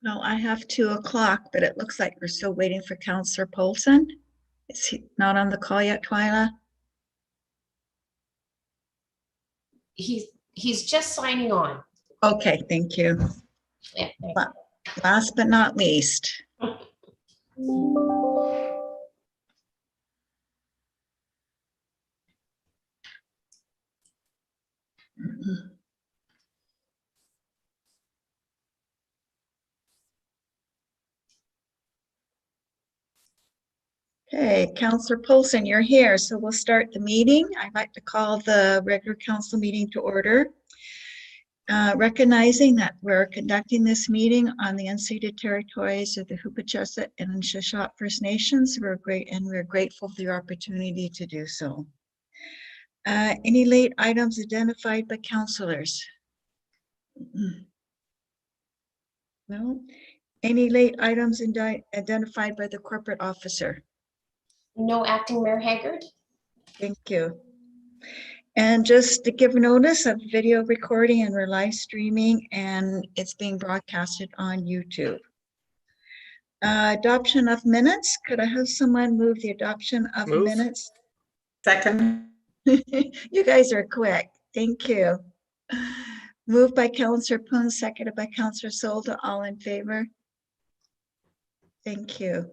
No, I have 2 o'clock, but it looks like we're still waiting for Counselor Polson. Is he not on the call yet, Twyla? He's just signing on. Okay, thank you. Yeah. Last but not least. Okay, Counselor Polson, you're here, so we'll start the meeting. I'd like to call the regular council meeting to order. Recognizing that we're conducting this meeting on the unceded territories of the Hupachuset and Shuswap First Nations, we're grateful for the opportunity to do so. Any late items identified by councilors? No. Any late items identified by the corporate officer? No, Acting Mayor Haggard. Thank you. And just to give notice of video recording, and we're live streaming, and it's being broadcasted on YouTube. Adoption of minutes. Could I have someone move the adoption of minutes? Second. You guys are quick. Thank you. Moved by Councillor Poon, seconded by Councillor Solda. All in favor? Thank you.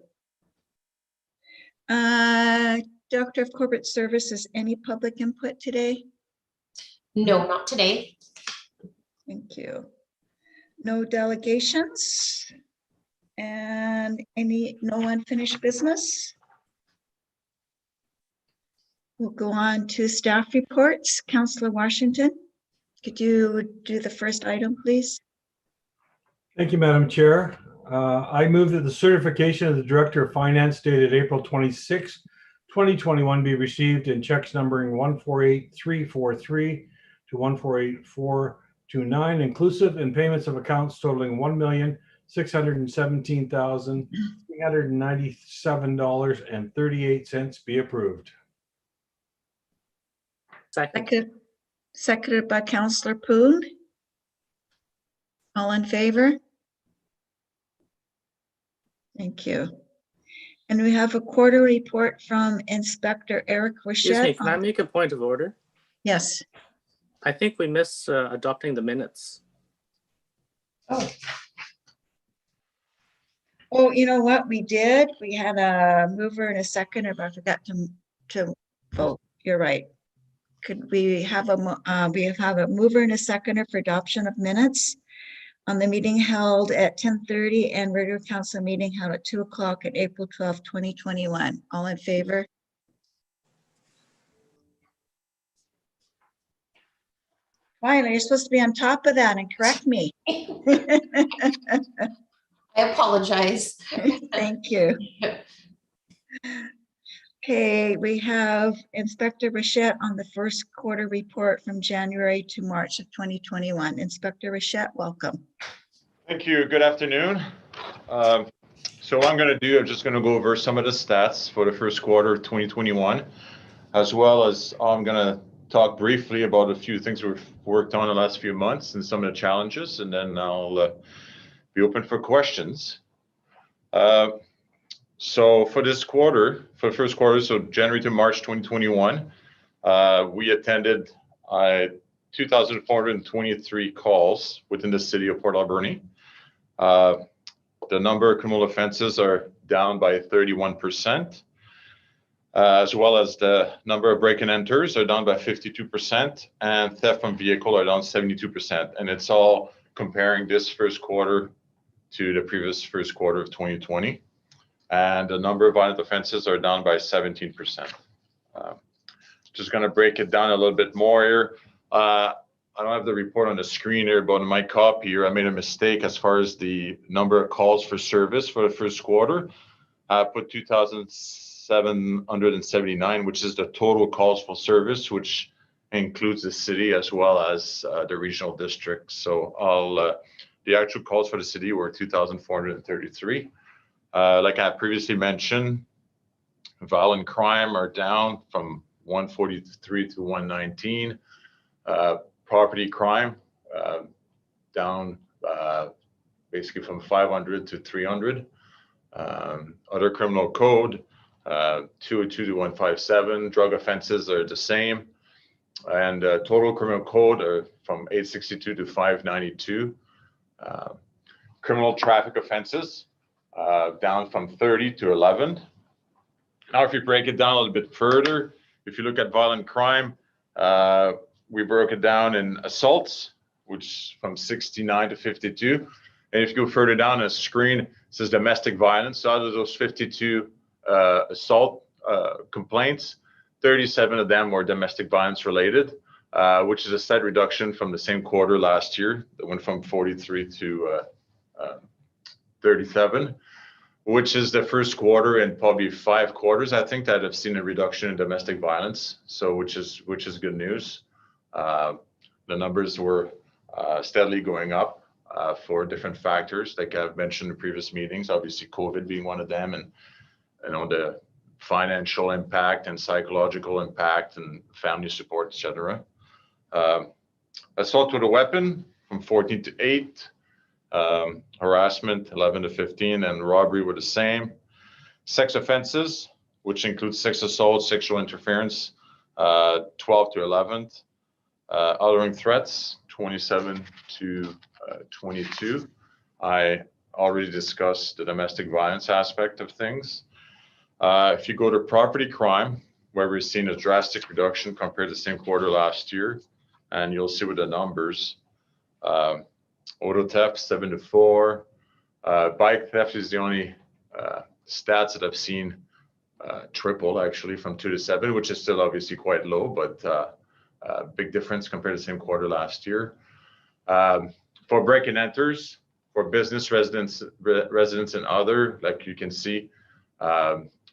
Director of Corporate Services, any public input today? No, not today. Thank you. No delegations? And no unfinished business? We'll go on to staff reports. Councillor Washington, could you do the first item, please? Thank you, Madam Chair. I move that the certification of the Director of Finance dated April 26, 2021 be received in checks numbering 148343 to 148429 inclusive, and payments of accounts totaling $1,617,397.38 be approved. Second. Seconded by Councillor Poon. All in favor? Thank you. And we have a quarter report from Inspector Eric Excuse Rochette. me, can I make a point of order? Yes. I think we missed adopting the minutes. Oh, you know what? We did. We had a mover and a seconder, but I forgot to vote. You're right. Could we have a mover and a seconder for adoption of minutes on the meeting held at 10:30 and regular council meeting held at 2 o'clock at April 12, 2021. All in favor? Finally, you're supposed to be on top of that and correct me. I apologize. Thank you. Okay, we have Inspector Rochette on the first quarter report from January to March of 2021. Inspector Rochette, welcome. Thank you. Good afternoon. So what I'm going to do, I'm just going to go over some of the stats for the first quarter of 2021, as well as I'm going to talk briefly about a few things we've worked on the last few months and some of the challenges, and then I'll be open for questions. So for this quarter, for the first quarter, so January to March 2021, we attended 2,423 calls within the city of Port Alberni. The number of criminal offenses are down by 31%, as well as the number of break and enters are down by 52%, and theft from vehicle are down 72%. And it's all comparing this first quarter to the previous first quarter of 2020. And the number of violent offenses are down by 17%. Just going to break it down a little bit more here. I don't have the report on the screen here, but in my copy here, I made a mistake as far as the number of calls for service for the first quarter. I put 2,779, which is the total calls for service, which includes the city as well as the regional district. So the actual calls for the city were 2,433. Like I previously mentioned, violent crime are down from 143 to 119. Property crime down basically from 500 to 300. Other criminal code, 202 to 157. Drug offenses are the same. And total criminal code are from 862 to 592. Criminal traffic offenses down from 30 to 11. Now, if you break it down a little bit further, if you look at violent crime, we broke it down in assaults, which from 69 to 52. And if you go further down the screen, it says domestic violence. So out of those 52 assault complaints, 37 of them were domestic violence related, which is a slight reduction from the same quarter last year. That went from 43 to 37, which is the first quarter in probably 5 quarters, I think, that have seen a reduction in domestic violence. So which is good news. The numbers were steadily going up for different factors, like I've mentioned in previous meetings, obviously COVID being one of them, and the financial impact and psychological impact and family support, etc. Assault with a weapon from 14 to 8, harassment 11 to 15, and robbery were the same. Sex offenses, which includes sex assault, sexual interference, 12 to 11. Uttering threats, 27 to 22. I already discussed the domestic violence aspect of things. If you go to property crime, where we've seen a drastic reduction compared to the same quarter last year, and you'll see with the numbers. Auto theft, 7 to 4. Bike theft is the only stats that I've seen triple, actually, from 2 to 7, which is still obviously quite low, but big difference compared to the same quarter last year. For break and enters, for business residents and other, like you can see,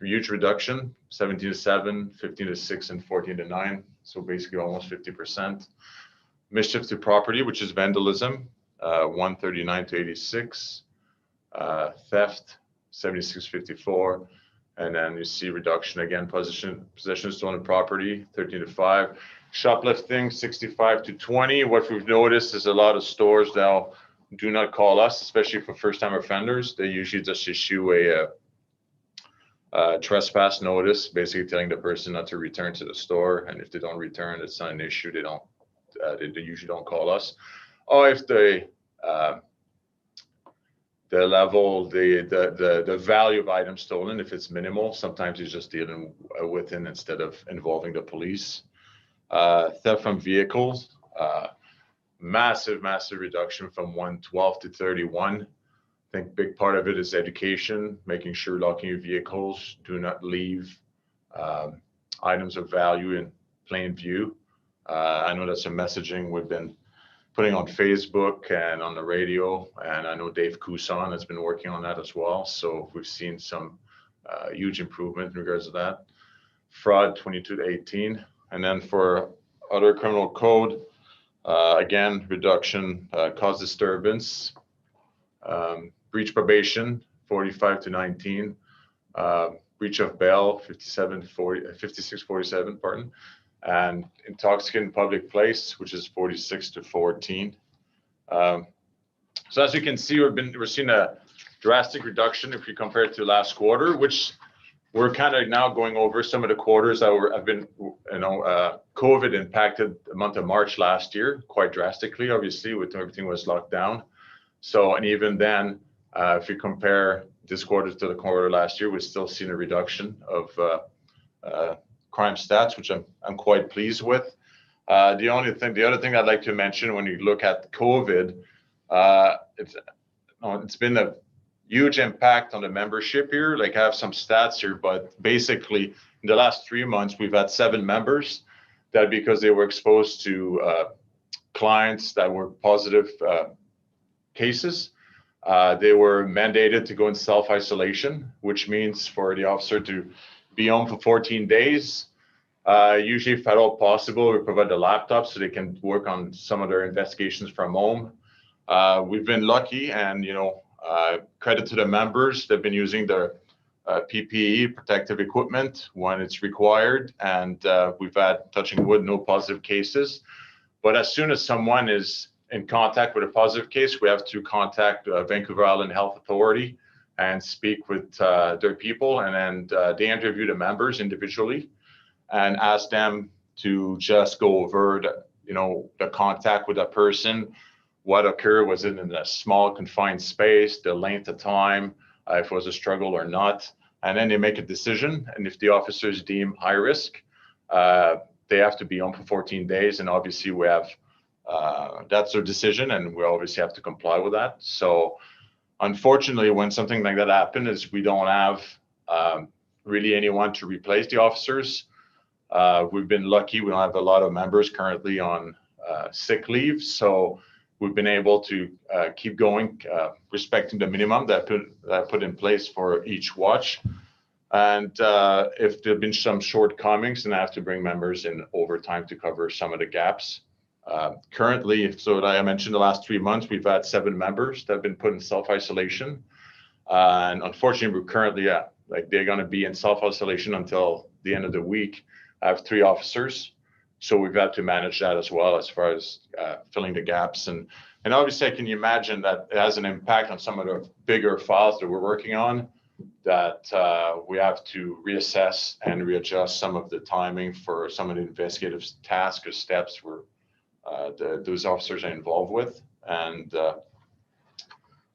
huge reduction, 17 to 7, 15 to 6, and 14 to 9. So basically almost 50%. Mischief to property, which is vandalism, 139 to 86. Theft, 76.54. And then you see reduction again, possession of stolen property, 13 to 5. Shoplifting, 65 to 20. What we've noticed is a lot of stores now do not call us, especially for first-time offenders. They usually just issue a trespass notice, basically telling the person not to return to the store. And if they don't return, it's not an issue. They usually don't call us. Or if the level, the value of items stolen, if it's minimal, sometimes you're just dealing with it instead of involving the police. Theft from vehicles, massive reduction from 112 to 31. I think big part of it is education, making sure locking your vehicles, do not leave items of value in plain view. I know that's a messaging we've been putting on Facebook and on the radio, and I know Dave Couson has been working on that as well. So we've seen some huge improvement in regards to that. Fraud, 22 to 18. And then for other criminal code, again, reduction, cause disturbance, breach probation, 45 to 19, breach of bail, 5647, pardon, and intoxicant in public place, which is 46 to 14. So as you can see, we're seeing a drastic reduction if you compare it to last quarter, which we're kind of now going over some of the quarters that have been, COVID impacted the month of March last year quite drastically, obviously, with everything was locked down. So, and even then, if you compare this quarter to the quarter last year, we're still seeing a reduction of crime stats, which I'm quite pleased with. The other thing I'd like to mention when you look at COVID, it's been a huge impact on the membership here. Like I have some stats here, but basically in the last 3 months, we've had 7 members that because they were exposed to clients that were positive cases, they were mandated to go in self-isolation, which means for the officer to be home for 14 days. Usually, if at all possible, we provide the laptop so they can work on some of their investigations from home. We've been lucky, and credit to the members. They've been using their PPE, protective equipment, when it's required, and we've had, touching wood, no positive cases. But as soon as someone is in contact with a positive case, we have to contact Vancouver Island Health Authority and speak with their people, and then they interview the members individually and ask them to just go over the contact with that person, what occurred, was it in a small confined space, the length of time, if it was a struggle or not, and then they make a decision. And if the officers deem high risk, they have to be on for 14 days, and obviously we have that's their decision, and we obviously have to comply with that. So unfortunately, when something like that happens, is we don't have really anyone to replace the officers. We've been lucky; we don't have a lot of members currently on sick leave, so we've been able to keep going, respecting the minimum that put in place for each watch. And if there have been some shortcomings, then I have to bring members in overtime to cover some of the gaps. Currently, so I mentioned the last 3 months, we've had 7 members that have been put in self-isolation. And unfortunately, we're currently they're going to be in self-isolation until the end of the week. I have 3 officers. So we've had to manage that as well as far as filling the gaps. And obviously, I can imagine that it has an impact on some of the bigger files that we're working on, that we have to reassess and readjust some of the timing for some of the investigative tasks or steps where those officers are involved with. And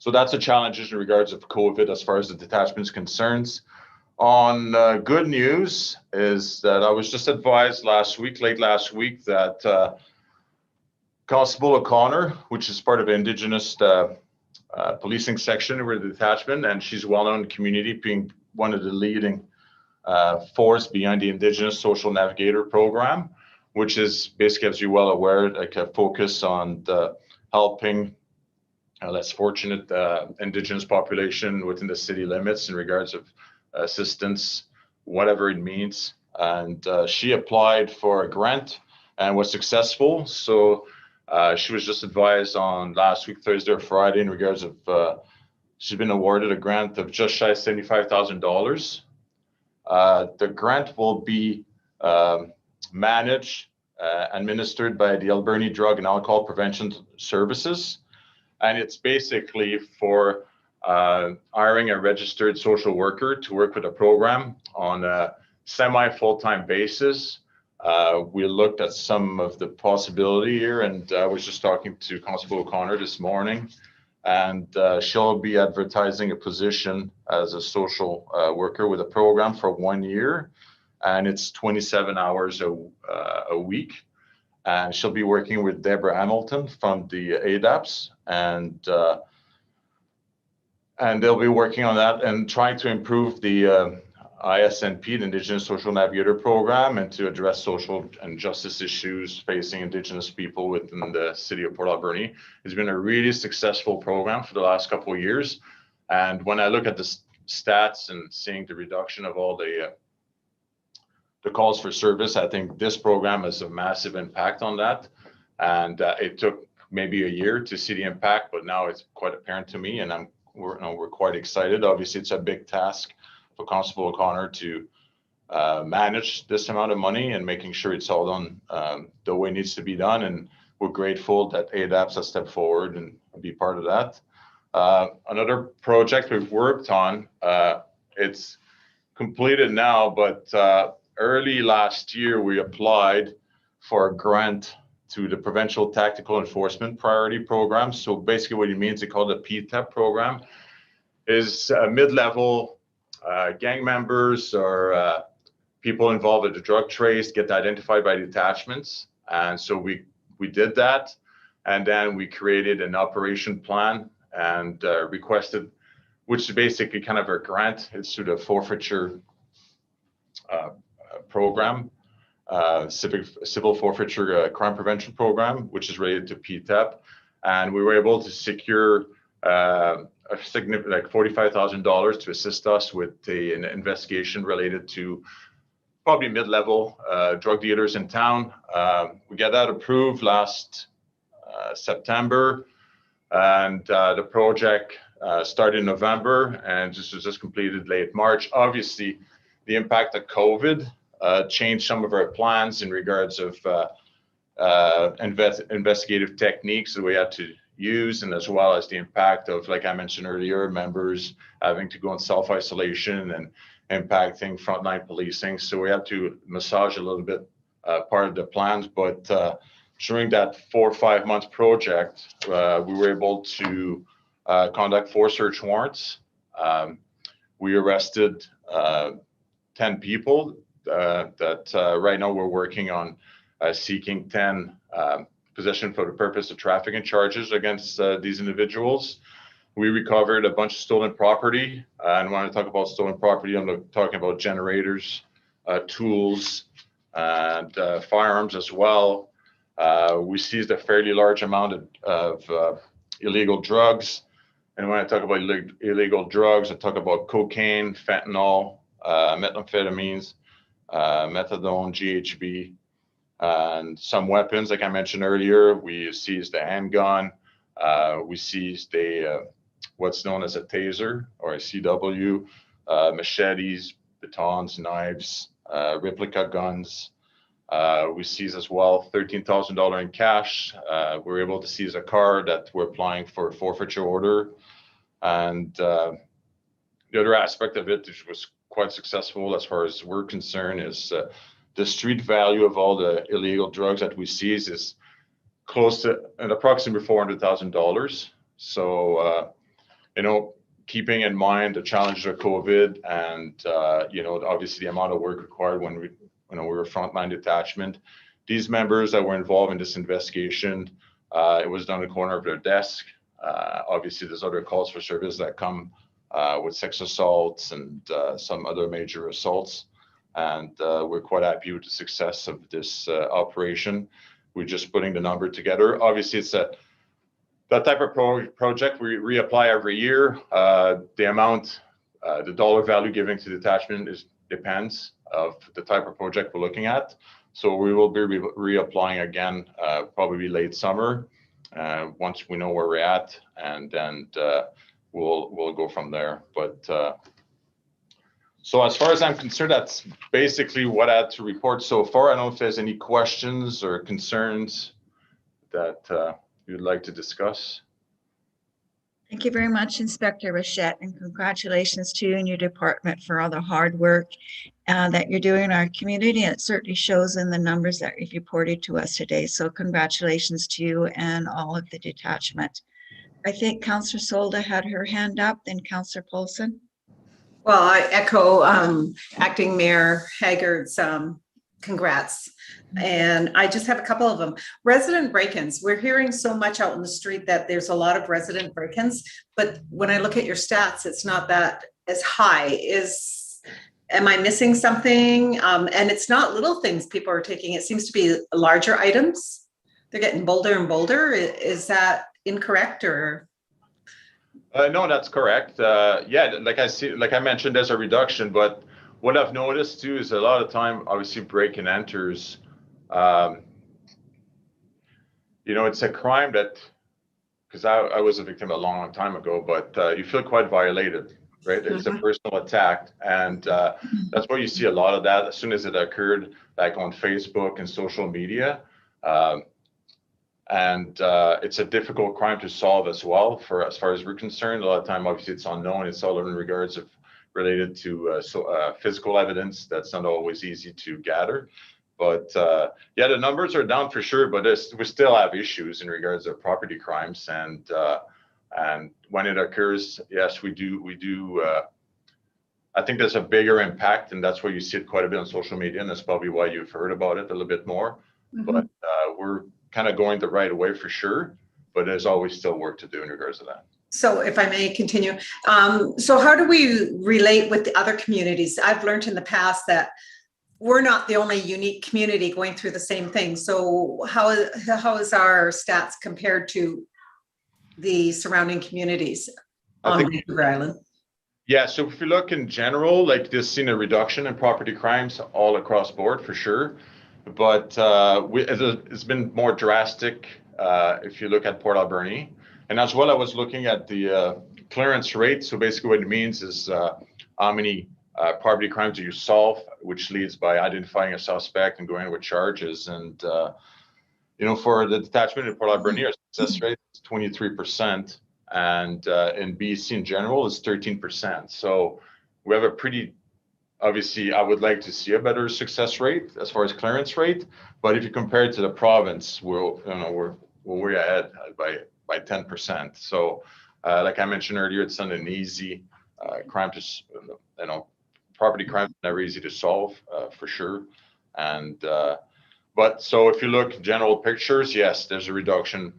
so that's a challenge in regards of COVID as far as the detachment is concerned. On good news is that I was just advised late last week, that Constable O'Connor, which is part of the Indigenous policing section with the detachment, and she's well known in the community, being one of the leading force behind the Indigenous Social Navigator program, which is basically, as you're well aware, like a focus on helping less fortunate Indigenous population within the city limits in regards of assistance, whatever it means. And she applied for a grant and was successful. So she was just advised on last week, Thursday or Friday, in regards of she's been awarded a grant of just shy of $75,000. The grant will be managed, administered by the Alberni Drug and Alcohol Prevention Services. And it's basically for hiring a registered social worker to work with a program on a semi-full-time basis. We looked at some of the possibility here, and I was just talking to Constable O'Connor this morning, and she'll be advertising a position as a social worker with a program for 1 year, and it's 27 hours a week. And she'll be working with Deborah Hamilton from the ADAPS, and they'll be working on that and trying to improve the ISNP, the Indigenous Social Navigator program, and to address social and justice issues facing Indigenous people within the city of Port Alberni. It's been a really successful program for the last couple of years. And when I look at the stats and seeing the reduction of all the calls for service, I think this program has a massive impact on that. And it took maybe a year to see the impact, but now it's quite apparent to me, and we're quite excited. Obviously, it's a big task for Constable O'Connor to manage this amount of money and making sure it's all done the way it needs to be done. And we're grateful that ADAPS has stepped forward and be part of that. Another project we've worked on, it's completed now, but early last year, we applied for a grant to the Provincial Tactical Enforcement Priority Program. So basically what it means, they call it the PTEP program, is mid-level gang members or people involved with the drug trace get identified by detachments. And so we did that. And then we created an operation plan and requested, which is basically kind of a grant. It's through the forfeiture program, civil forfeiture crime prevention program, which is related to PTEP. And we were able to secure a significant, like $45,000 to assist us with an investigation related to probably mid-level drug dealers in town. We got that approved last September, and the project started in November, and this was just completed late March. Obviously, the impact of COVID changed some of our plans in regards of investigative techniques that we had to use, and as well as the impact of, like I mentioned earlier, members having to go in self-isolation and impacting frontline policing. So we had to massage a little bit part of the plans, but during that 4 or 5 month project, we were able to conduct 4 search warrants. We arrested 10 people that right now we're working on seeking 10 possession for the purpose of trafficking charges against these individuals. We recovered a bunch of stolen property. And when I talk about stolen property, I'm talking about generators, tools, and firearms as well. We seized a fairly large amount of illegal drugs. And when I talk about illegal drugs, I talk about cocaine, fentanyl, methamphetamines, methadone, GHB, and some weapons. Like I mentioned earlier, we seized a handgun. We seized what's known as a taser or a CW, machetes, batons, knives, replica guns. We seized as well $13,000 in cash. We were able to seize a car that we're applying for a forfeiture order. And the other aspect of it, which was quite successful as far as we're concerned, is the street value of all the illegal drugs that we seize is close to approximately $400,000. So, keeping in mind the challenges of COVID and, obviously the amount of work required when we were a frontline detachment, these members that were involved in this investigation, it was done in the corner of their desk. Obviously, there's other calls for service that come with sex assaults and some other major assaults. And we're quite happy with the success of this operation. We're just putting the number together. Obviously, it's that type of project we reapply every year. The amount, the dollar value given to detachment depends of the type of project we're looking at. So we will be reapplying again, probably late summer, once we know where we're at, and then we'll go from there. But so as far as I'm concerned, that's basically what I had to report so far. I don't know if there's any questions or concerns that you'd like to discuss. Thank you very much, Inspector Rochette, and congratulations to you and your department for all the hard work that you're doing in our community. It certainly shows in the numbers that you've reported to us today. So congratulations to you and all of the detachment. I think Councillor Solda had her hand up, then Councillor Polson. Well, I echo Acting Mayor Haggard's congrats. And I just have a couple of them. Resident break-ins. We're hearing so much out in the street that there's a lot of resident break-ins, but when I look at your stats, it's not that as high. Am I missing something? And it's not little things people are taking. It seems to be larger items. They're getting bolder and bolder. Is that incorrect or? No, that's correct. Yeah, like I mentioned, there's a reduction, but what I've noticed too is a lot of time, obviously, break and enters. It's a crime that, because I was a victim a long time ago, but you feel quite violated, right? It's a personal attack, and that's why you see a lot of that as soon as it occurred, like on Facebook and social media. And it's a difficult crime to solve as well, as far as we're concerned. A lot of time, obviously, it's unknown. It's all in regards of related to physical evidence that's not always easy to gather. But yeah, the numbers are down for sure, but we still have issues in regards to property crimes. And when it occurs, yes, we do. I think there's a bigger impact, and that's why you see it quite a bit on social media, and that's probably why you've heard about it a little bit more. But we're kind of going the right way for sure, but there's always still work to do in regards to that. So if I may continue, so how do we relate with the other communities? I've learned in the past that we're not the only unique community going through the same thing. So how is our stats compared to the surrounding communities on Vancouver Island? Yeah, so if you look in general, like there's seen a reduction in property crimes all across board for sure. But it's been more drastic if you look at Port Alberni. And as well, I was looking at the clearance rate. So basically what it means is how many property crimes do you solve, which leads by identifying a suspect and going with charges. And for the detachment in Port Alberni, our success rate is 23%, and in BC in general is 13%. So we have a pretty, obviously, I would like to see a better success rate as far as clearance rate, but if you compare it to the province, we're ahead by 10%. So like I mentioned earlier, it's not an easy crime to, property crime is never easy to solve for sure. And but so if you look general pictures, yes, there's a reduction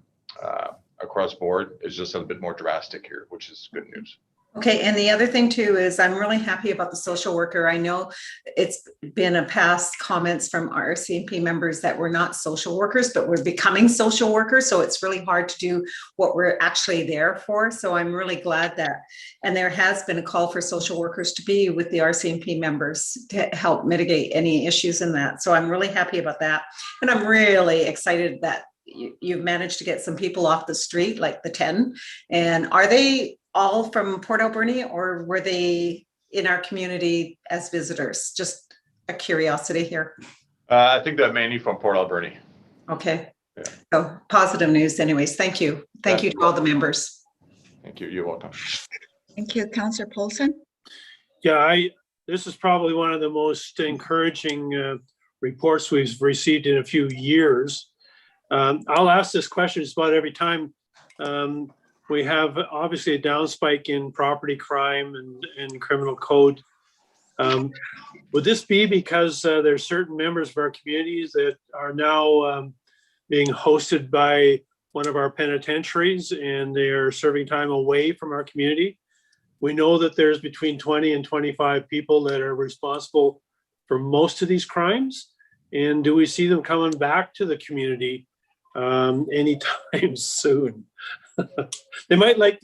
across board. It's just a little bit more drastic here, which is good news. Okay, and the other thing too is I'm really happy about the social worker. I know it's been a past comments from our RCMP members that we're not social workers, but we're becoming social workers. So it's really hard to do what we're actually there for. So I'm really glad that, and there has been a call for social workers to be with the RCMP members to help mitigate any issues in that. So I'm really happy about that. And I'm really excited that you've managed to get some people off the street, like the 10. And are they all from Port Alberni, or were they in our community as visitors? Just a curiosity here. I think they're mainly from Port Alberni. Okay. Yeah. So positive news anyways. Thank you. Thank you to all the members. Thank you. You're welcome. Thank you, Councillor Paulson. Yeah, this is probably one of the most encouraging reports we've received in a few years. I'll ask this question just about every time. We have obviously a downspike in property crime and criminal code. Would this be because there's certain members of our communities that are now being hosted by one of our penitentiaries and they are serving time away from our community? We know that there's between 20 and 25 people that are responsible for most of these crimes. And do we see them coming back to the community anytime soon? They might like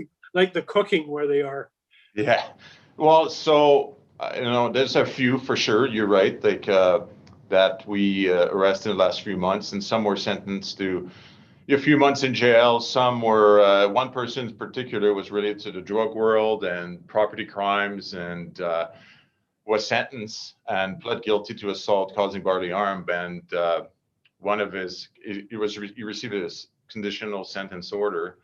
the cooking where they are. Yeah, well, so there's a few for sure. You're right, like that we arrested in the last few months, and some were sentenced to a few months in jail. Some were one person in particular was related to the drug world and property crimes, and was sentenced and pled guilty to assault causing bodily harm. And one of he received a conditional sentence order,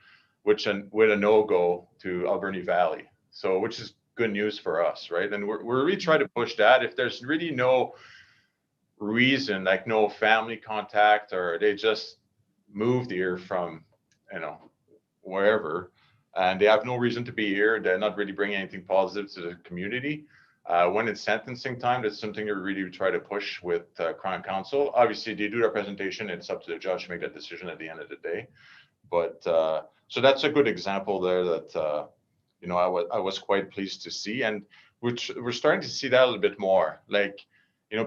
which with a no-go to Alberni Valley. So, which is good news for us, right? And we're really trying to push that. If there's really no reason, like no family contact, or they just moved here from, wherever, and they have no reason to be here, they're not really bringing anything positive to the community. When it's sentencing time, that's something you really try to push with Crime Council. Obviously, they do their presentation. It's up to the judge to make that decision at the end of the day. But so that's a good example there that I was quite pleased to see, and we're starting to see that a little bit more. Like,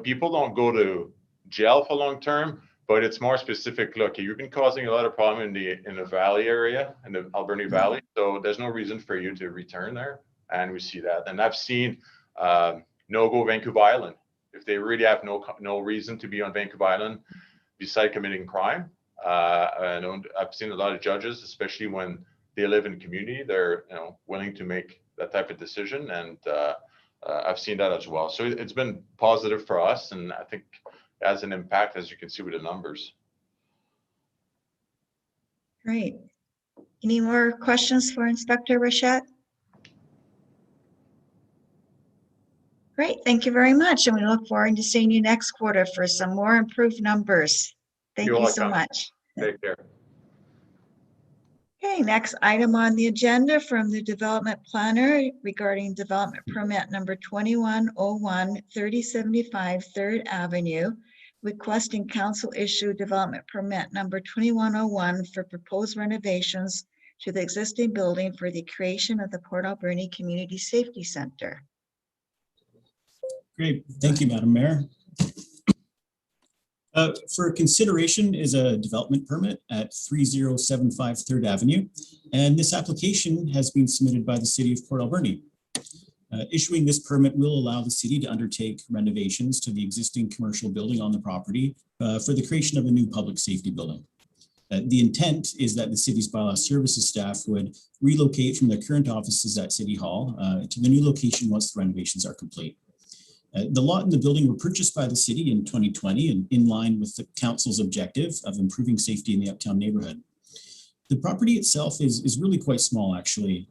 people don't go to jail for long term, but it's more specific. Look, you've been causing a lot of problem in the valley area, in the Alberni Valley, so there's no reason for you to return there, and we see that. And I've seen no-go Vancouver Island if they really have no reason to be on Vancouver Island beside committing crime. I've seen a lot of judges, especially when they live in the community, they're willing to make that type of decision, and I've seen that as well. So it's been positive for us, and I think it has an impact, as you can see with the numbers. Great. Any more questions for Inspector Rochette? Great, thank you very much, and we look forward to seeing you next quarter for some more improved numbers. Thank you so much. Take care. Okay, next item on the agenda from the development planner regarding development permit number 2101 3075 3rd Avenue, requesting council issue development permit number 2101 for proposed renovations to the existing building for the creation of the Port Alberni Community Safety Center. Great, thank you, Madam Mayor. For consideration is a development permit at 3075 3rd Avenue, and this application has been submitted by the City of Port Alberni. Issuing this permit will allow the city to undertake renovations to the existing commercial building on the property for the creation of a new public safety building. The intent is that the city's bylaw services staff would relocate from their current offices at City Hall to the new location once the renovations are complete. The lot and the building were purchased by the city in 2020 and in line with the council's objective of improving safety in the uptown neighborhood. The property itself is really quite small, actually.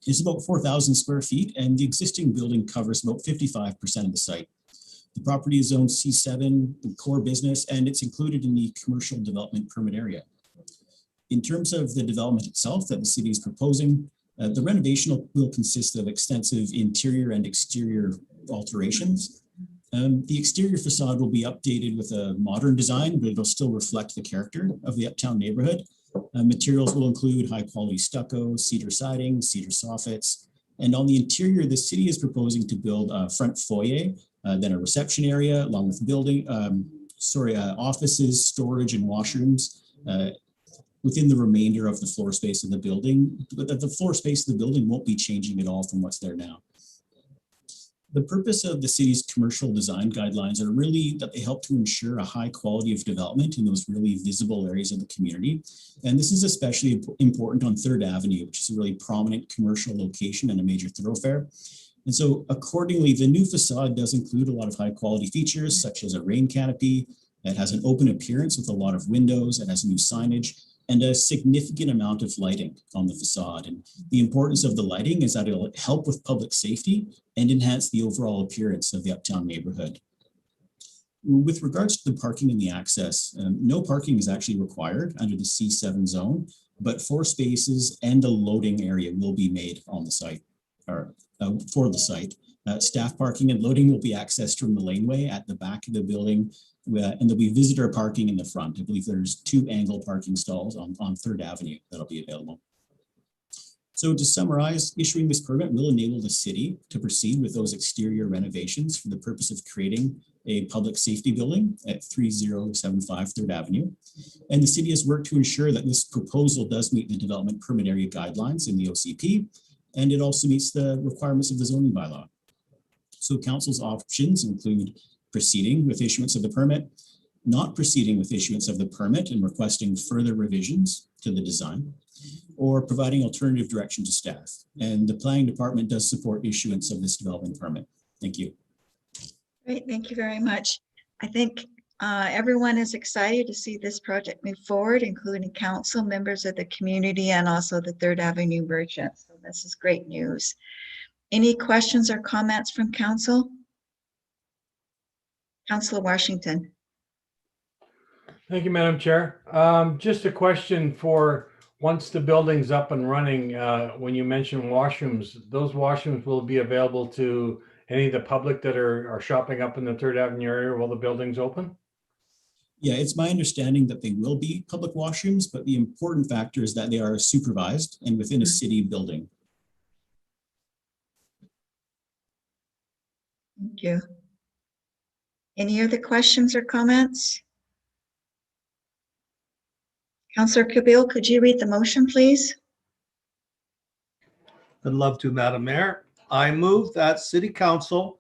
It's about 4,000 square feet, and the existing building covers about 55% of the site. The property is zoned C7, the core business, and it's included in the commercial development permit area. In terms of the development itself that the city is proposing, the renovation will consist of extensive interior and exterior alterations. The exterior facade will be updated with a modern design, but it'll still reflect the character of the uptown neighborhood. Materials will include high quality stucco, cedar siding, cedar soffits. And on the interior, the city is proposing to build a front foyer, then a reception area along with offices, storage and washrooms within the remainder of the floor space of the building. But the floor space of the building won't be changing at all from what's there now. The purpose of the city's commercial design guidelines are really that they help to ensure a high quality of development in those really visible areas of the community. And this is especially important on 3rd Avenue, which is a really prominent commercial location and a major thoroughfare. And so accordingly, the new facade does include a lot of high quality features, such as a rain canopy. It has an open appearance with a lot of windows. It has new signage and a significant amount of lighting on the facade. And the importance of the lighting is that it'll help with public safety and enhance the overall appearance of the uptown neighborhood. With regards to the parking and the access, no parking is actually required under the C7 zone, but 4 spaces and a loading area will be made on the site, or for the site. Staff parking and loading will be accessed from the laneway at the back of the building, and there'll be visitor parking in the front. I believe there's 2 angle parking stalls on 3rd Avenue that'll be available. So to summarize, issuing this permit will enable the city to proceed with those exterior renovations for the purpose of creating a public safety building at 3075 3rd Avenue. And the city has worked to ensure that this proposal does meet the development permit area guidelines in the OCP, and it also meets the requirements of the zoning bylaw. So council's options include proceeding with issuance of the permit, not proceeding with issuance of the permit and requesting further revisions to the design, or providing alternative direction to staff. And the planning department does support issuance of this development permit. Thank you. Great, thank you very much. I think everyone is excited to see this project move forward, including council, members of the community, and also the 3rd Avenue merchants. So this is great news. Any questions or comments from council? Councilor Washington. Thank you, Madam Chair. Just a question for once the building's up and running, when you mention washrooms, those washrooms will be available to any of the public that are shopping up in the 3rd Avenue area while the building's open? Yeah, it's my understanding that they will be public washrooms, but the important factor is that they are supervised and within a city building. Thank you. Any other questions or comments? Councillor Cabil, could you read the motion, please? I'd love to, Madam Mayor. I move that City Council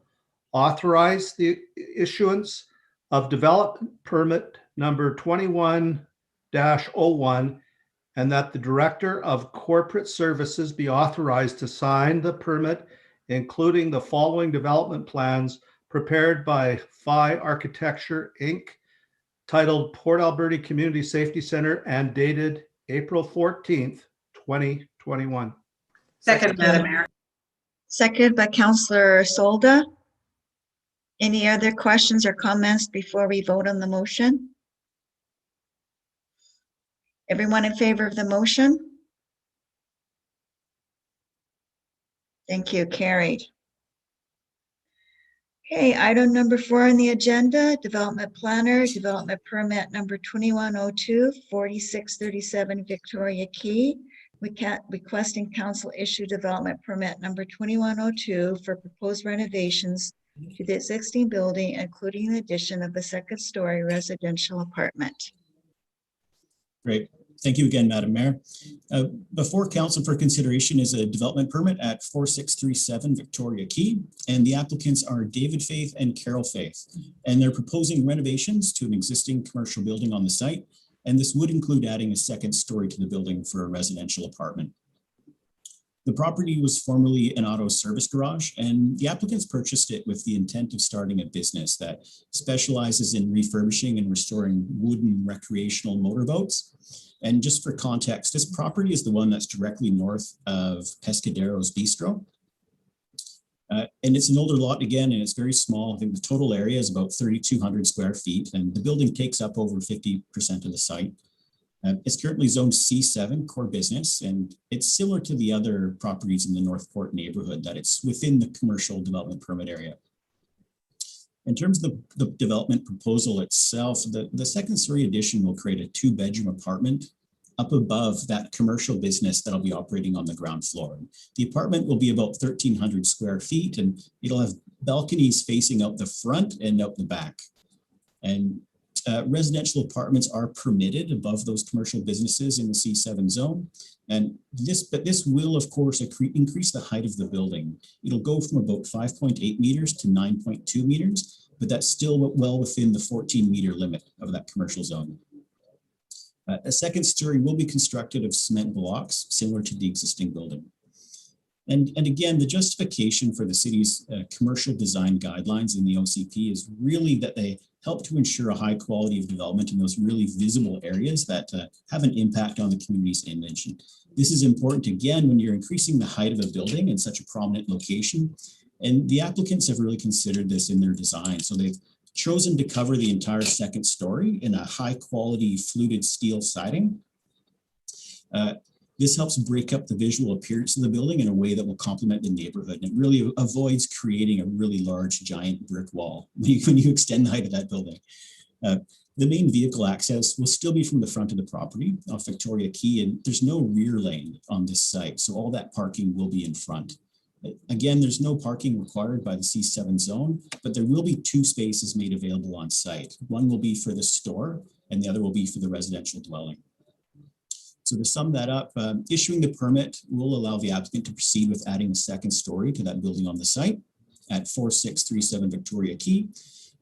authorize the issuance of development permit number 21-01 and that the Director of Corporate Services be authorized to sign the permit, including the following development plans prepared by Phi Architecture, Inc., titled Port Alberni Community Safety Center and dated April 14th, 2021. Second, Madam Mayor. Second by Councillor Solda. Any other questions or comments before we vote on the motion? Everyone in favor of the motion? Thank you, carried. Okay, item number 4 on the agenda, development planner, development permit number 2102, 4637 Victoria Key. Requesting council issue development permit number 2102 for proposed renovations to the existing building, including the addition of a 2nd-story residential apartment. Great. Thank you again, Madam Mayor. Before council for consideration is a development permit at 4637 Victoria Key, and the applicants are David Faith and Carol Faith, and they're proposing renovations to an existing commercial building on the site, and this would include adding a 2nd story to the building for a residential apartment. The property was formerly an auto service garage, and the applicants purchased it with the intent of starting a business that specializes in refurbishing and restoring wooden recreational motorboats. And just for context, this property is the one that's directly north of Pescadero's Bistro. And it's an older lot again, and it's very small. I think the total area is about 3,200 square feet, and the building takes up over 50% of the site. It's currently zoned C7 core business, and it's similar to the other properties in the Northport neighborhood that it's within the commercial development permit area. In terms of the development proposal itself, the second story addition will create a 2-bedroom apartment up above that commercial business that'll be operating on the ground floor. The apartment will be about 1,300 square feet, and it'll have balconies facing out the front and out the back. And residential apartments are permitted above those commercial businesses in the C7 zone. And this will, of course, increase the height of the building. It'll go from about 5.8 meters to 9.2 meters, but that's still well within the 14-meter limit of that commercial zone. A second story will be constructed of cement blocks, similar to the existing building. And again, the justification for the city's commercial design guidelines in the OCP is really that they help to ensure a high quality of development in those really visible areas that have an impact on the community's image. And this is important, again, when you're increasing the height of a building in such a prominent location. And the applicants have really considered this in their design. So they've chosen to cover the entire second story in a high quality fluted steel siding. This helps break up the visual appearance of the building in a way that will complement the neighborhood. And it really avoids creating a really large giant brick wall when you extend the height of that building. The main vehicle access will still be from the front of the property off Victoria Quay, and there's no rear lane on this site. So all that parking will be in front. Again, there's no parking required by the C7 zone, but there will be 2 spaces made available on site. One will be for the store and the other will be for the residential dwelling. So to sum that up, issuing the permit will allow the applicant to proceed with adding a second story to that building on the site at 4637 Victoria Quay.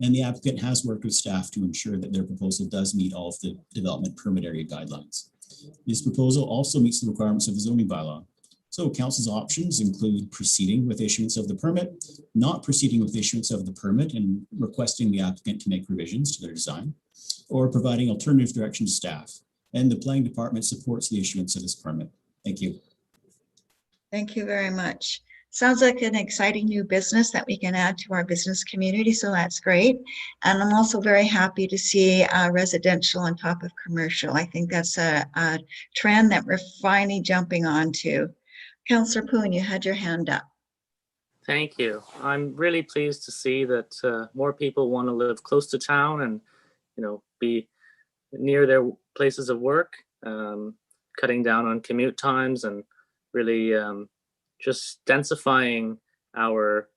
And the applicant has worked with staff to ensure that their proposal does meet all of the development permit area guidelines. This proposal also meets the requirements of the zoning bylaw. So council's options include proceeding with issuance of the permit, not proceeding with issuance of the permit and requesting the applicant to make revisions to their design, or providing alternative direction to staff. And the planning department supports the issuance of this permit. Thank you. Thank you very much. Sounds like an exciting new business that we can add to our business community, so that's great. And I'm also very happy to see residential on top of commercial. I think that's a trend that we're finally jumping onto. Councillor Poon, you had your hand up. Thank you. I'm really pleased to see that more people want to live close to town and, be near their places of work, cutting down on commute times and really just densifying our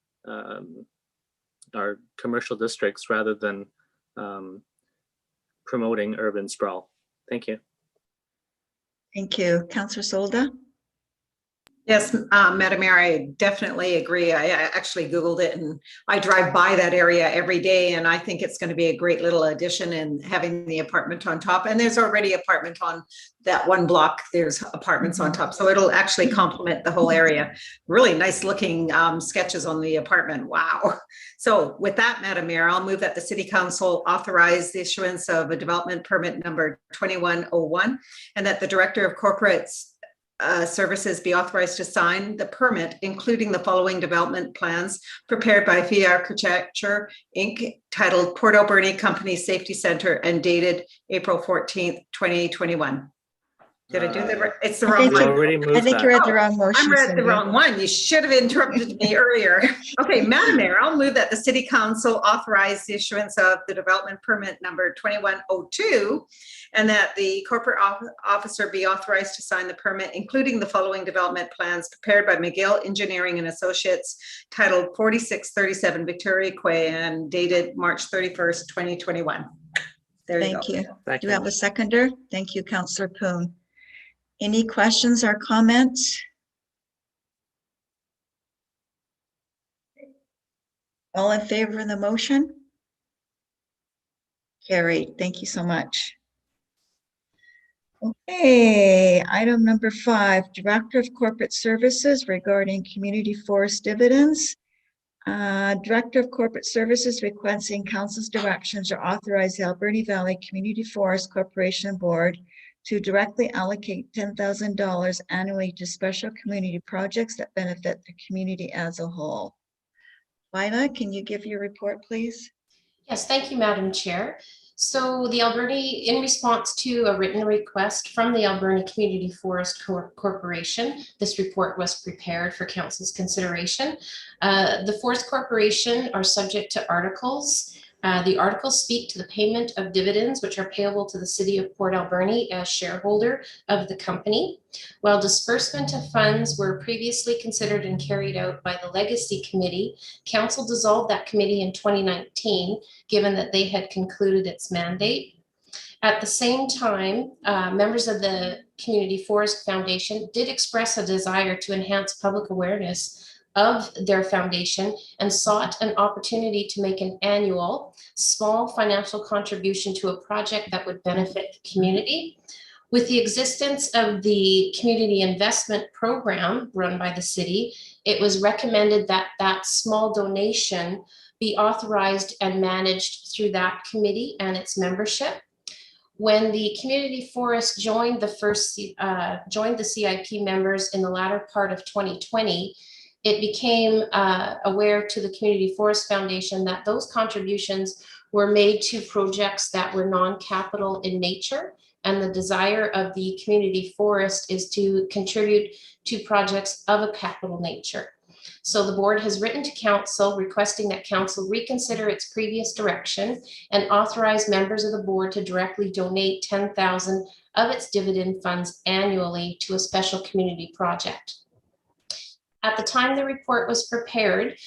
commercial districts rather than promoting urban sprawl. Thank you. Thank you. Councillor Solda? Yes, Madam Mayor, I definitely agree. I actually Googled it and I drive by that area every day, and I think it's going to be a great little addition in having the apartment on top. And there's already apartment on that one block. There's apartments on top. So it'll actually complement the whole area. Really nice looking sketches on the apartment. Wow. So with that, Madam Mayor, I'll move that the City Council authorize the issuance of a development permit number 2101 and that the Director of Corporate Services be authorized to sign the permit, including the following development plans prepared by VI Architecture, Inc., titled Port Alberni Company Safety Center and dated April 14th, 2021. Did I do that right? It's the wrong We one. already moved I think that. you're at the wrong motion. I'm read the Cindy. wrong one. You should have interrupted me earlier. Okay, Madam Mayor, I'll move that the City Council authorize the issuance of the development permit number 2102 and that the corporate officer be authorized to sign the permit, including the following development plans prepared by McGill Engineering and Associates, titled 4637 Victoria Quay and dated March 31st, 2021. There you go. Thank you. Thank Do you. we have a seconder? Thank you, Councillor Poon. Any questions or comments? All in favor of the motion? Carried. Thank you so much. Okay, item number 5, Director of Corporate Services regarding community forest dividends. Director of Corporate Services requesting council's directions to authorize the Alberni Valley Community Forest Corporation Board to directly allocate $10,000 annually to special community projects that benefit the community as a whole. Lila, can you give your report, please? Yes, thank you, Madam Chair. So the Alberni, in response to a written request from the Alberni Community Forest Corporation, this report was prepared for council's consideration. The Forest Corporation are subject to articles. The articles speak to the payment of dividends, which are payable to the city of Port Alberni as shareholder of the company. While disbursement of funds were previously considered and carried out by the Legacy Committee, council dissolved that committee in 2019, given that they had concluded its mandate. At the same time, members of the Community Forest Foundation did express a desire to enhance public awareness of their foundation and sought an opportunity to make an annual small financial contribution to a project that would benefit the community. With the existence of the community investment program run by the city, it was recommended that that small donation be authorized and managed through that committee and its membership. When the community forest joined the CIP members in the latter part of 2020, it became aware to the Community Forest Foundation that those contributions were made to projects that were non-capital in nature, and the desire of the community forest is to contribute to projects of a capital nature. So the board has written to council requesting that council reconsider its previous direction and authorize members of the board to directly donate $10,000 of its dividend funds annually to a special community project. At the time the report was prepared,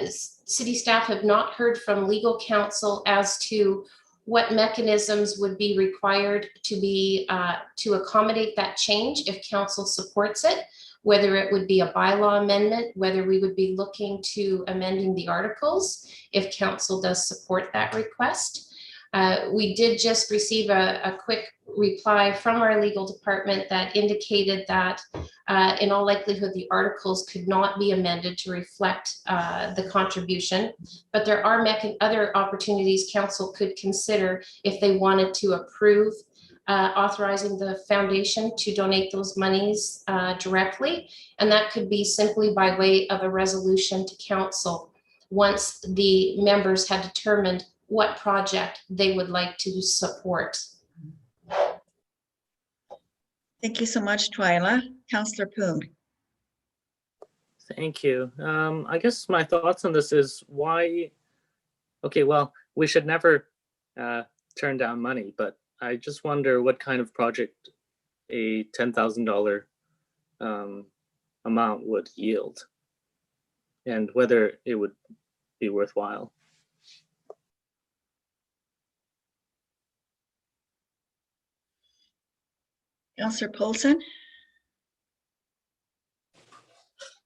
city staff have not heard from legal counsel as to what mechanisms would be required to accommodate that change if council supports it, whether it would be a bylaw amendment, whether we would be looking to amending the articles if council does support that request. We did just receive a quick reply from our legal department that indicated that in all likelihood, the articles could not be amended to reflect the contribution, but there are other opportunities council could consider if they wanted to approve authorizing the foundation to donate those monies directly. And that could be simply by way of a resolution to council once the members had determined what project they would like to support. Thank you so much, Twyla. Councillor Poon. Thank you. I guess my thoughts on this is why, okay, well, we should never turn down money, but I just wonder what kind of project a $10,000 amount would yield and whether it would be worthwhile. Councillor Polson.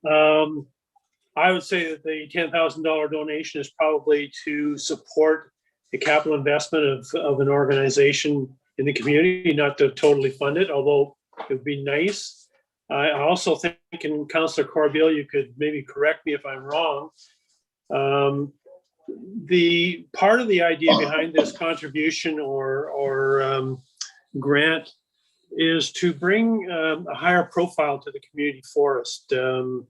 I would say that the $10,000 donation is probably to support the capital investment of an organization in the community, not to totally fund it, although it would be nice. I also think, and Councillor Corbeil, you could maybe correct me if I'm wrong. The part of the idea behind this contribution or grant is to bring a higher profile to the community forest. A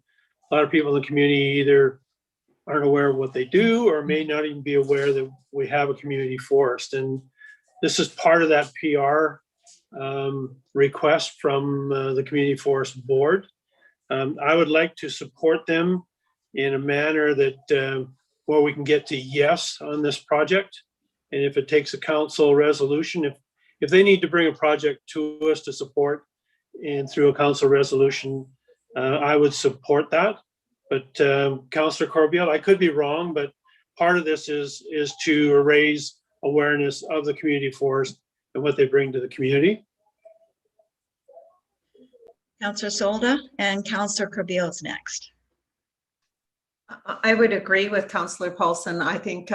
lot of people in the community either aren't aware of what they do or may not even be aware that we have a community forest. And this is part of that PR request from the Community Forest Board. I would like to support them in a manner that where we can get to yes on this project. And if it takes a council resolution, if they need to bring a project to us to support and through a council resolution, I would support that. But Councillor Corbeil, I could be wrong, but part of this is to raise awareness of the community forest and what they bring to the community. Councillor Solda and Councillor Corbeil is next. I would agree with Councillor Paulson. I think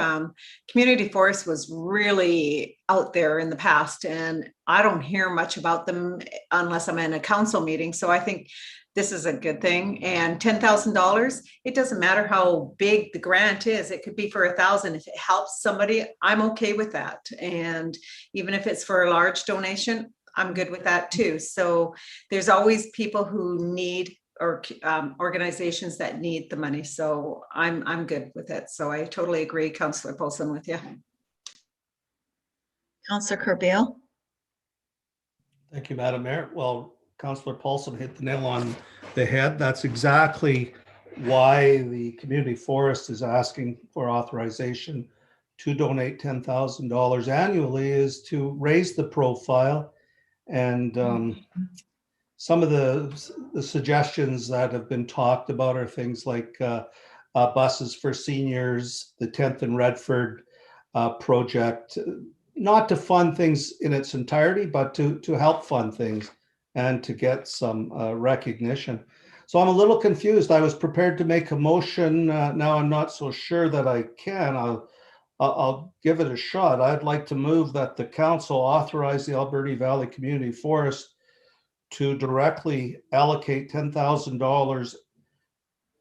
community forest was really out there in the past, and I don't hear much about them unless I'm in a council meeting. So I think this is a good thing. And $10,000, it doesn't matter how big the grant is. It could be for 1,000. If it helps somebody, I'm okay with that. And even if it's for a large donation, I'm good with that too. So there's always people who need, or organizations that need the money. So I'm good with it. So I totally agree, Councillor Paulson, with you. Councillor Corbeil? Thank you, Madam Mayor. Well, Councillor Paulson hit the nail on the head. That's exactly why the community forest is asking for authorization to donate $10,000 annually, is to raise the profile. And some of the suggestions that have been talked about are things like buses for seniors, the 10th and Redford project, not to fund things in its entirety, but to help fund things and to get some recognition. So I'm a little confused. I was prepared to make a motion. Now I'm not so sure that I can. I'll give it a shot. I'd like to move that the council authorize the Alberni Valley Community Forest to directly allocate $10,000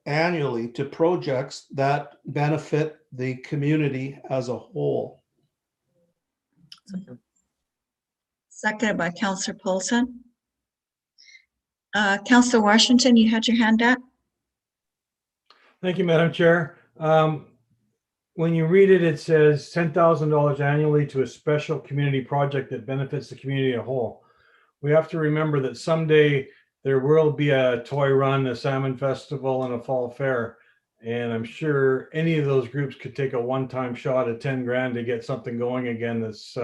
annually to projects that benefit the community as a whole. Seconded by Councillor Paulson. Councillor Washington, you had your hand up? Thank you, Madam Chair. When you read it, it says $10,000 annually to a special community project that benefits the community as a whole. We have to remember that someday there will be a toy run, a salmon festival, and a fall fair. And I'm sure any of those groups could take a one-time shot at 10 grand to get something going again. That's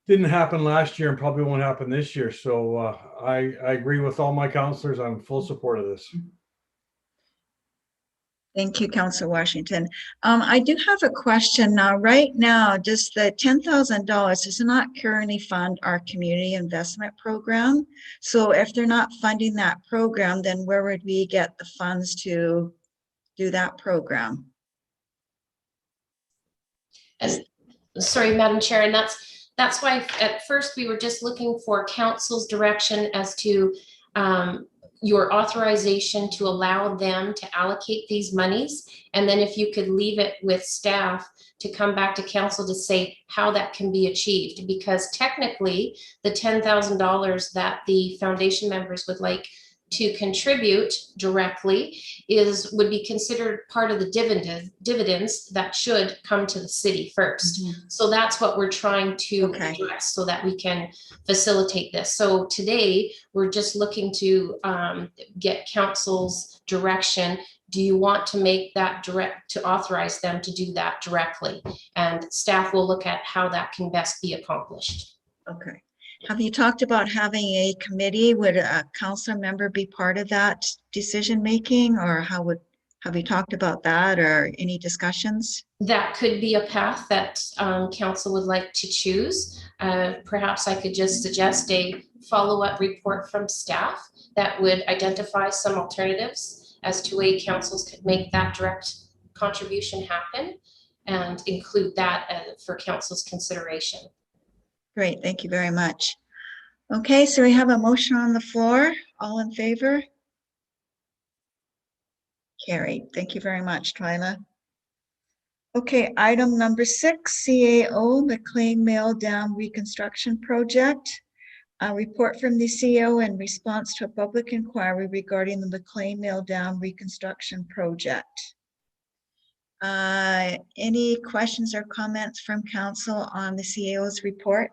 didn't happen last year and probably won't happen this year. So I agree with all my councillors. I'm in full support of this. Thank you, Councillor Washington. I do have a question now. Right now, does the $10,000 does not currently fund our community investment program? So if they're not funding that program, then where would we get the funds to do that program? Sorry, Madam Chair, and that's why at first we were just looking for council's direction as to your authorization to allow them to allocate these monies. And then if you could leave it with staff to come back to council to say how that can be achieved, because technically the $10,000 that the foundation members would like to contribute directly would be considered part of the dividends that should come to the city first. Mm-hmm. So that's what we're trying to address so that we can facilitate this. So today we're just looking to get council's direction. Do you want to make that to authorize them to do that directly? And staff will look at how that can best be accomplished. Okay. Have you talked about having a committee? Would a council member be part of that decision making, or have you talked about that, or any discussions? That could be a path that council would like to choose. Perhaps I could just suggest a follow-up report from staff that would identify some alternatives as to way councils could make that direct contribution happen, and include that for council's consideration. Great, thank you very much. Okay, so we have a motion on the floor. All in favor? Carried. Thank you very much, Twyla. Okay, item number 6, CAO, McLean Mill Dam Reconstruction Project. A report from the CEO in response to a public inquiry regarding the McLean Mill Dam Reconstruction Project. Any questions or comments from council on the CAO's report?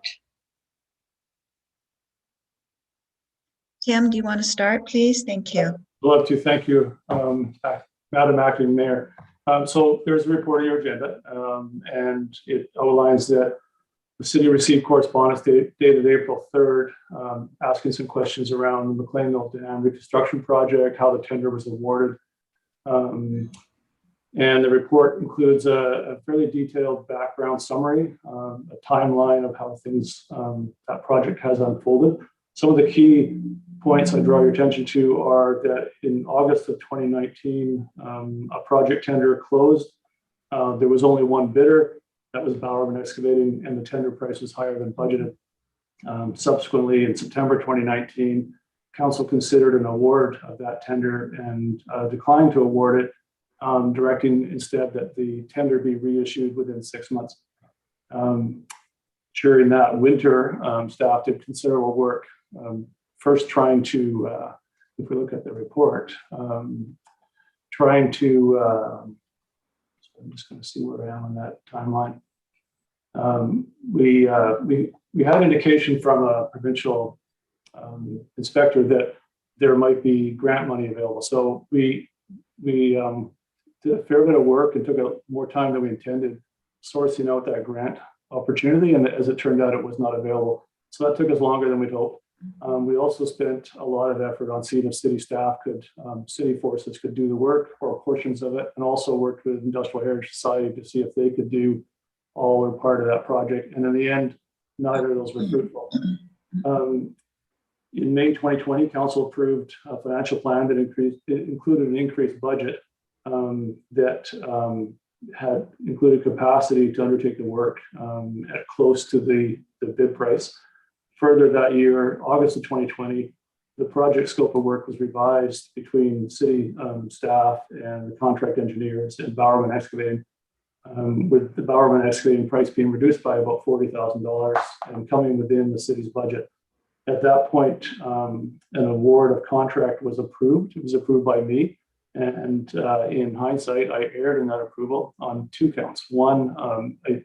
Tim, do you want to start, please? Thank you. I'd love to. Thank you, Madam Acting Mayor. So there's a report on your agenda, and it outlines that the city received correspondence dated April 3rd, asking some questions around the McLean Mill Dam reconstruction project, how the tender was awarded. And the report includes a fairly detailed background summary, a timeline of how things, that project has unfolded. Some of the key points I draw your attention to are that in August of 2019, a project tender closed. There was only one bidder, that was Bowerman Excavating, and the tender price was higher than budgeted. Subsequently, in September 2019, council considered an award of that tender and declined to award it, directing instead that the tender be reissued within 6 months. During that winter, staff did considerable work, first trying to, if we look at the report, trying to, so I'm just going to see where I am on that timeline. We had indication from a provincial inspector that there might be grant money available. So we did a fair bit of work and took more time than we intended sourcing out that grant opportunity. And as it turned out, it was not available. So that took us longer than we'd hoped. We also spent a lot of effort on seeing if city staff could, city forces could do the work or portions of it, and also worked with Industrial Heritage Society to see if they could do all or part of that project. And in the end, neither of those were fruitful. In May 2020, council approved a financial plan that included an increased budget that had included capacity to undertake the work at close to the bid price. Further that year, August of 2020, the project scope of work was revised between city staff and the contract engineers and Bowerman Excavating, with the Bowerman Excavating price being reduced by about $40,000 and coming within the city's budget. At that point, an award of contract was approved. It was approved by me. And in hindsight, I erred in that approval on 2 counts. One,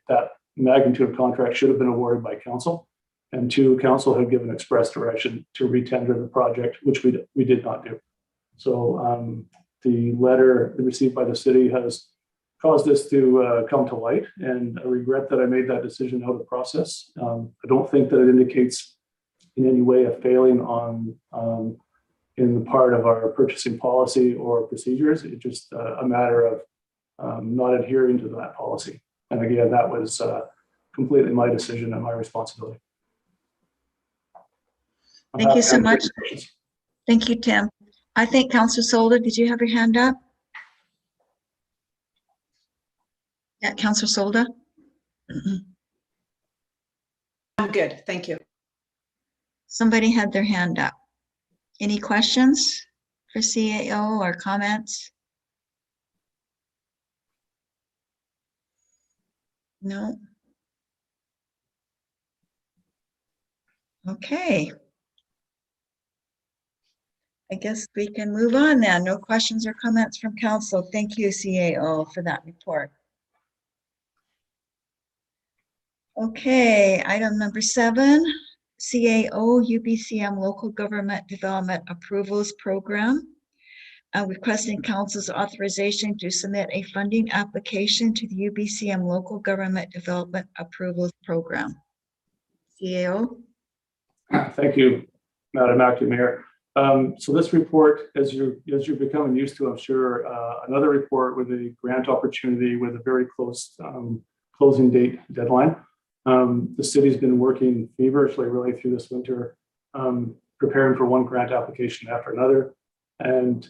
that magnitude of contract should have been awarded by council. And 2, council had given express direction to retender the project, which we did not do. So the letter received by the city has caused this to come to light, and I regret that I made that decision out of the process. I don't think that it indicates in any way a failing on in the part of our purchasing policy or procedures. It's just a matter of not adhering to that policy. And again, that was completely my decision and my responsibility. Thank you so much. Thank you, Tim. I think Councillor Solder, did you have your hand up? Yeah, Councillor Solder. I'm good, thank you. Somebody had their hand up. Any questions for CAO or comments? No. Okay. I guess we can move on then. No questions or comments from council. Thank you, CAO, for that report. Okay, item number 7, CAO UBCM Local Government Development Approvals Program. Requesting council's authorization to submit a funding application to the UBCM Local Government Development Approvals Program. CAO. Thank you, Madam Acting Mayor. So this report, as you're becoming used to, I'm sure, another report with a grant opportunity with a very close closing date deadline. The city's been working feverishly really through this winter, preparing for one grant application after another. And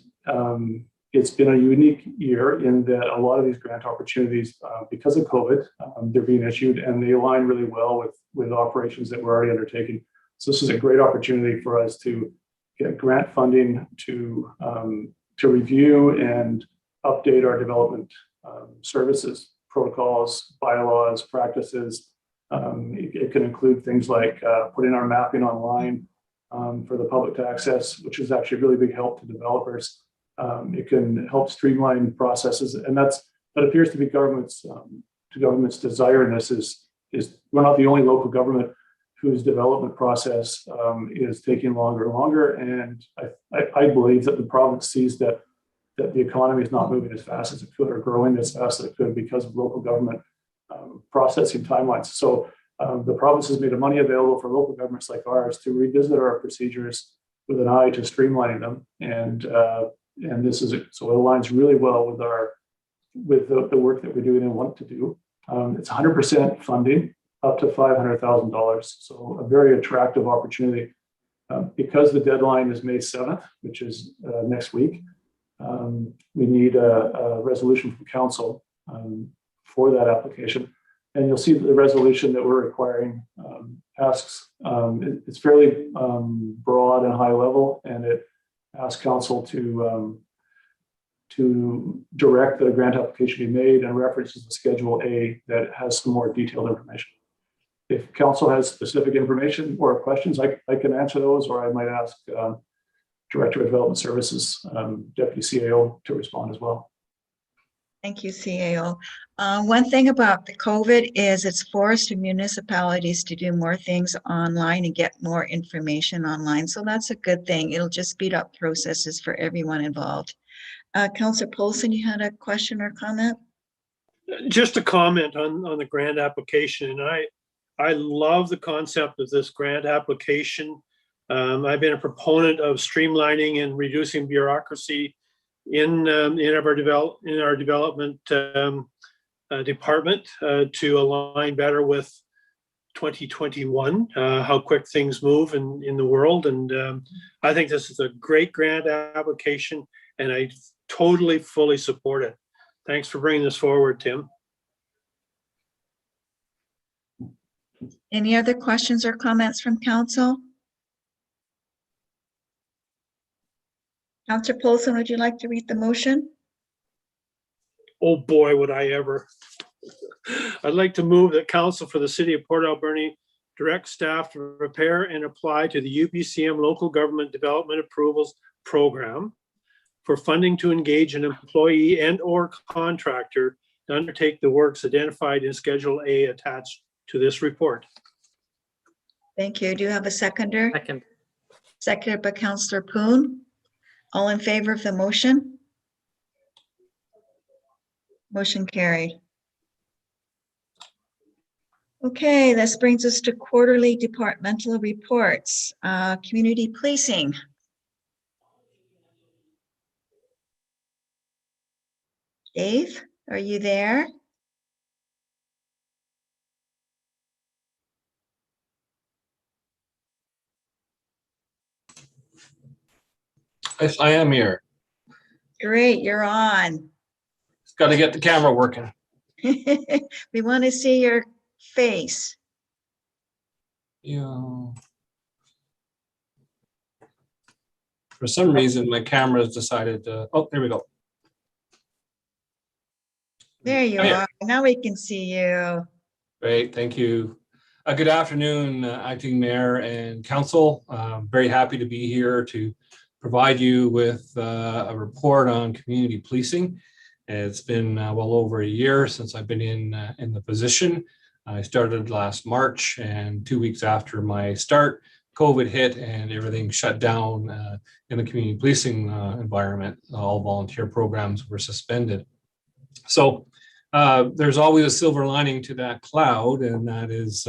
it's been a unique year in that a lot of these grant opportunities, because of COVID, they're being issued and they align really well with operations that we're already undertaking. So this is a great opportunity for us to get grant funding to review and update our development services, protocols, bylaws, practices. It can include things like putting our mapping online for the public to access, which is actually a really big help to developers. It can help streamline processes, and that appears to be government's desire in this is we're not the only local government whose development process is taking longer and longer. And I believe that the province sees that the economy is not moving as fast as it could or growing as fast as it could because of local government processing timelines. So the province has made the money available for local governments like ours to revisit our procedures with an eye to streamlining them. And this is so it aligns really well with the work that we're doing and want to do. It's 100% funding up to $500,000. So a very attractive opportunity. Because the deadline is May 7th, which is next week, we need a resolution from council for that application. And you'll see that the resolution that we're requiring asks, it's fairly broad and high level, and it asks council to direct that a grant application be made and references the Schedule A that has some more detailed information. If council has specific information or questions, I can answer those, or I might ask Director of Development Services, Deputy CAO, to respond as well. Thank you, CAO. One thing about the COVID is it's forced municipalities to do more things online and get more information online. So that's a good thing. It'll just speed up processes for everyone involved. Councillor Polson, you had a question or comment? Just a comment on the grant application. And I love the concept of this grant application. I've been a proponent of streamlining and reducing bureaucracy in our development department to align better with 2021, how quick things move in the world. And I think this is a great grant application, and I totally, fully support it. Thanks for bringing this forward, Tim. Any other questions or comments from council? Councillor Polson, would you like to read the motion? Oh boy, would I ever. I'd like to move that council for the city of Port Alberni direct staff to prepare and apply to the UBCM Local Government Development Approvals Program for funding to engage an employee and or contractor to undertake the works identified in Schedule A attached to this report. Thank you. Do you have a seconder? Second. Seconded by Councillor Poon. All in favor of the motion? Motion carried. Okay, this brings us to quarterly departmental reports. Community policing. Dave, are you there? Yes, I am here. Great, you're on. Just got to get the camera working. We want to see your face. Yeah. For some reason, my camera's decided to. Oh, there we go. There you Hiya. are. Now we can see you. Great, thank you. Good afternoon, Acting Mayor and Council. Very happy to be here to provide you with a report on community policing. It's been well over a year since I've been in the position. I started last March, and 2 weeks after my start, COVID hit and everything shut down in the community policing environment. All volunteer programs were suspended. So there's always a silver lining to that cloud, and that is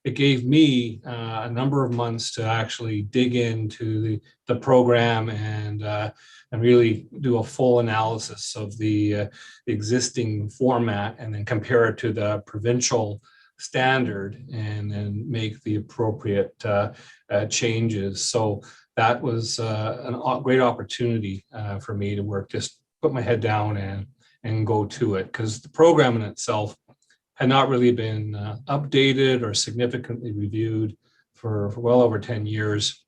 it gave me a number of months to actually dig into the program and really do a full analysis of the existing format and then compare it to the provincial standard and then make the appropriate changes. So that was a great opportunity for me to work, just put my head down and go to it, because the program in itself had not really been updated or significantly reviewed for well over 10 years.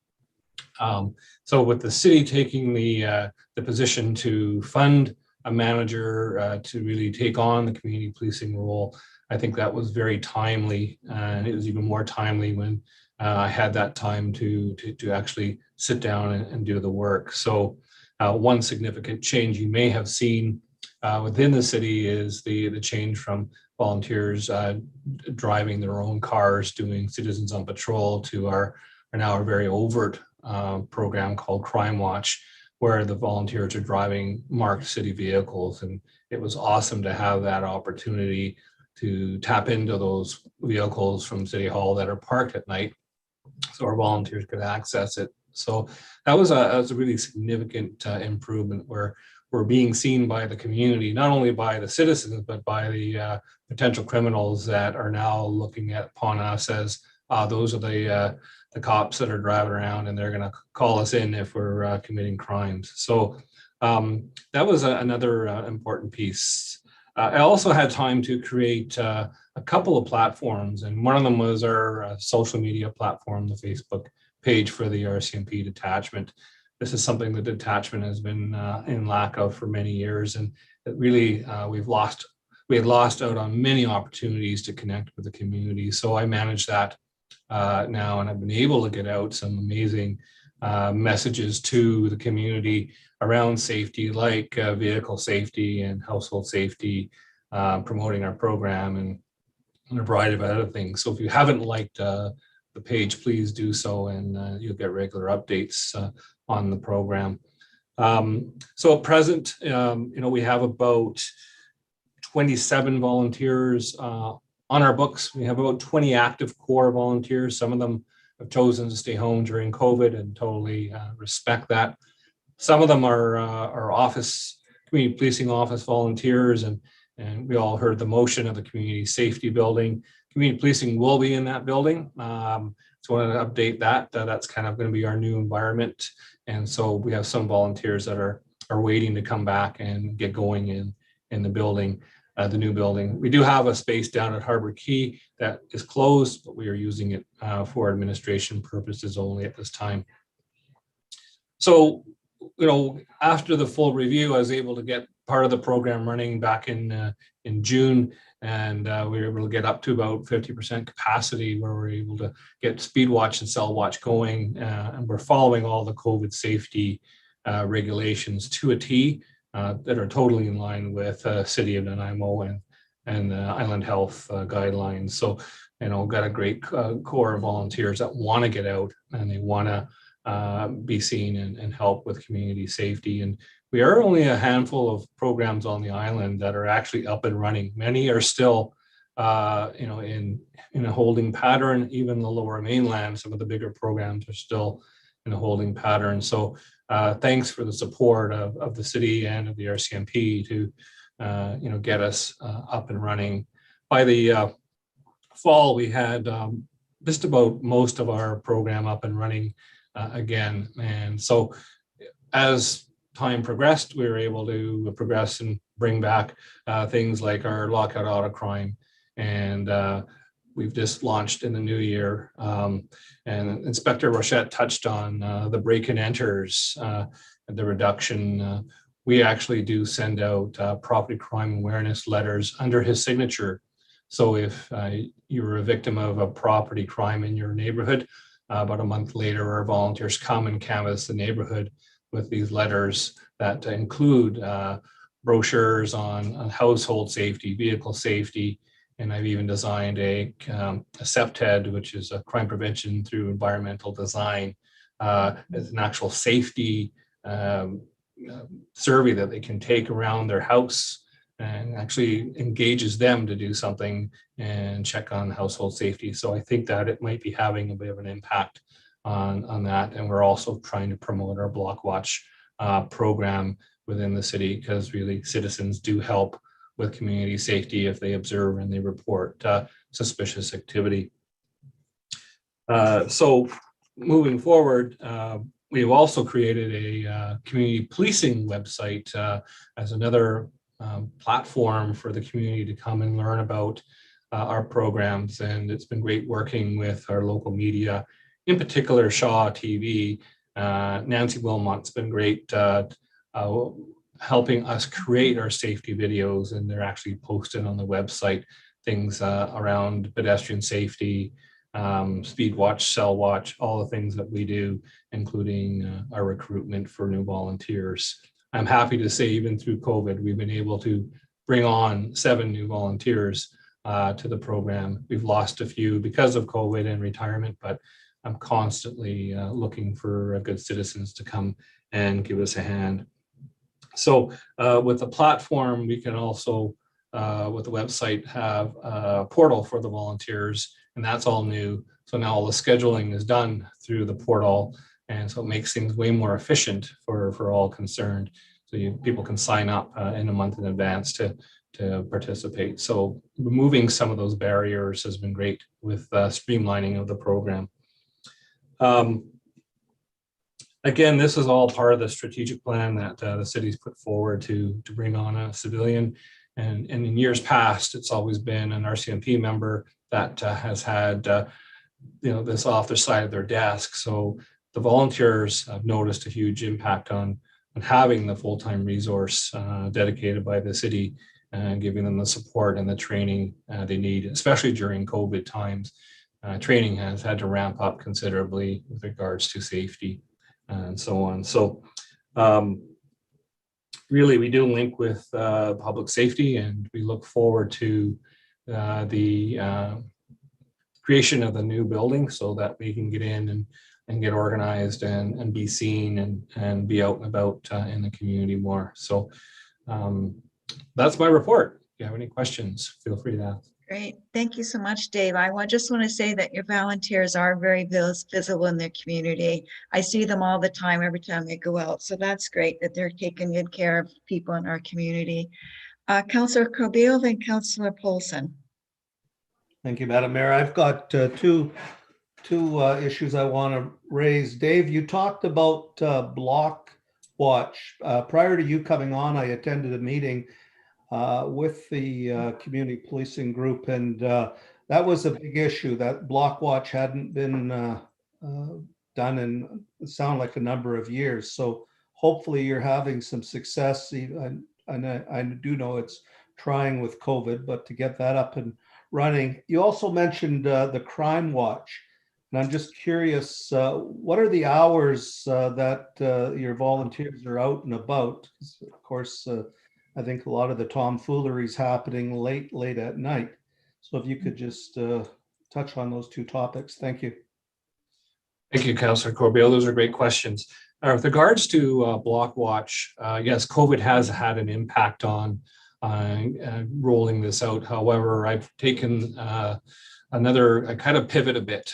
So with the city taking the position to fund a manager to really take on the community policing role, I think that was very timely, and it was even more timely when I had that time to actually sit down and do the work. So one significant change you may have seen within the city is the change from volunteers driving their own cars, doing Citizens on Patrol, to our very overt program called Crime Watch, where the volunteers are driving marked city vehicles. And it was awesome to have that opportunity to tap into those vehicles from City Hall that are parked at night, so our volunteers could access it. So that was a really significant improvement, where we're being seen by the community, not only by the citizens, but by the potential criminals that are now looking upon us as those are the cops that are driving around, and they're going to call us in if we're committing crimes. So that was another important piece. I also had time to create a couple of platforms, and one of them was our social media platform, the Facebook page for the RCMP detachment. This is something the detachment has been in lack of for many years, and it really we had lost out on many opportunities to connect with the community. So I manage that now, and I've been able to get out some amazing messages to the community around safety, like vehicle safety and household safety, promoting our program and a variety of other things. So if you haven't liked the page, please do so, and you'll get regular updates on the program. So at present, we have about 27 volunteers on our books. We have about 20 active core volunteers. Some of them have chosen to stay home during COVID, and totally respect that. Some of them are community policing office volunteers, and we all heard the motion of the community safety building. Community policing will be in that building. So I wanted to update that. That's kind of going to be our new environment. And so we have some volunteers that are waiting to come back and get going in the building, the new building. We do have a space down at Harbor Key that is closed, but we are using it for administration purposes only at this time. So, after the full review, I was able to get part of the program running back in June, and we were able to get up to about 50% capacity, where we're able to get speed watch and cell watch going, and we're following all the COVID safety regulations to a T that are totally in line with City of Nanaimo and Island Health guidelines. So, got a great core of volunteers that want to get out and they want to be seen and help with community safety. And we are only a handful of programs on the island that are actually up and running. Many are still, in a holding pattern. Even the Lower Mainland, some of the bigger programs are still in a holding pattern. So thanks for the support of the city and of the RCMP to, get us up and running. By the fall, we had just about most of our program up and running again. And so as time progressed, we were able to progress and bring back things like our lockout auto crime. And we've just launched in the new year. And Inspector Rochette touched on the break-in enters, the reduction. We actually do send out property crime awareness letters under his signature. So if you were a victim of a property crime in your neighborhood, about a month later, our volunteers come and canvass the neighborhood with these letters that include brochures on household safety, vehicle safety, and I've even designed a CEPTED, which is a crime prevention through environmental design, as an actual safety survey that they can take around their house and actually engages them to do something and check on household safety. So I think that it might be having a bit of an impact on that. And we're also trying to promote our Block Watch program within the city, because really citizens do help with community safety if they observe and they report suspicious activity. So moving forward, we've also created a community policing website as another platform for the community to come and learn about our programs. And it's been great working with our local media, in particular Shaw TV. Nancy Wilmot's been great helping us create our safety videos, and they're actually posted on the website, things around pedestrian safety, speed watch, cell watch, all the things that we do, including our recruitment for new volunteers. I'm happy to say, even through COVID, we've been able to bring on 7 new volunteers to the program. We've lost a few because of COVID and retirement, but I'm constantly looking for good citizens to come and give us a hand. So with the platform, we can also, with the website, have a portal for the volunteers, and that's all new. So now all the scheduling is done through the portal, and so it makes things way more efficient for all concerned. So people can sign up in a month in advance to to participate. So removing some of those barriers has been great with streamlining of the program. Again, this is all part of the strategic plan that the city's put forward to bring on a civilian. And in years past, it's always been an RCMP member that has had this off the side of their desk. So the volunteers have noticed a huge impact on having the full-time resource dedicated by the city and giving them the support and the training they need, especially during COVID times. Training has had to ramp up considerably with regards to safety and so on. So really, we do link with public safety, and we look forward to the creation of the new building so that we can get in and get organized and be seen and be out and about in the community more. So that's my report. If you have any questions, feel free to ask. Great. Thank you so much, Dave. just want to say that your volunteers are very visible in their community. I see them all the time, every time they go out. So that's great that they're taking good care of people in our community. Councillor Corbeil and Councillor Polson. Thank you, Madam Mayor. I've got two issues I want to raise. Dave, you talked about block watch. Prior to you coming on, I attended a meeting with the community policing group, and that was a big issue. That block watch hadn't been done in, it sounded like, a number of years. So hopefully you're having some success. And I do know it's trying with COVID, but to get that up and running. You also mentioned the crime watch. And I'm just curious, what are the hours that your volunteers are out and about? Of course, I think a lot of the tomfoolery is happening late at night. So if you could just touch on those two topics. Thank you. Thank you, Councillor Corbeil. Those are great questions. With regards to block watch, yes, COVID has had an impact on rolling this out. However, I've taken I kind of pivot a bit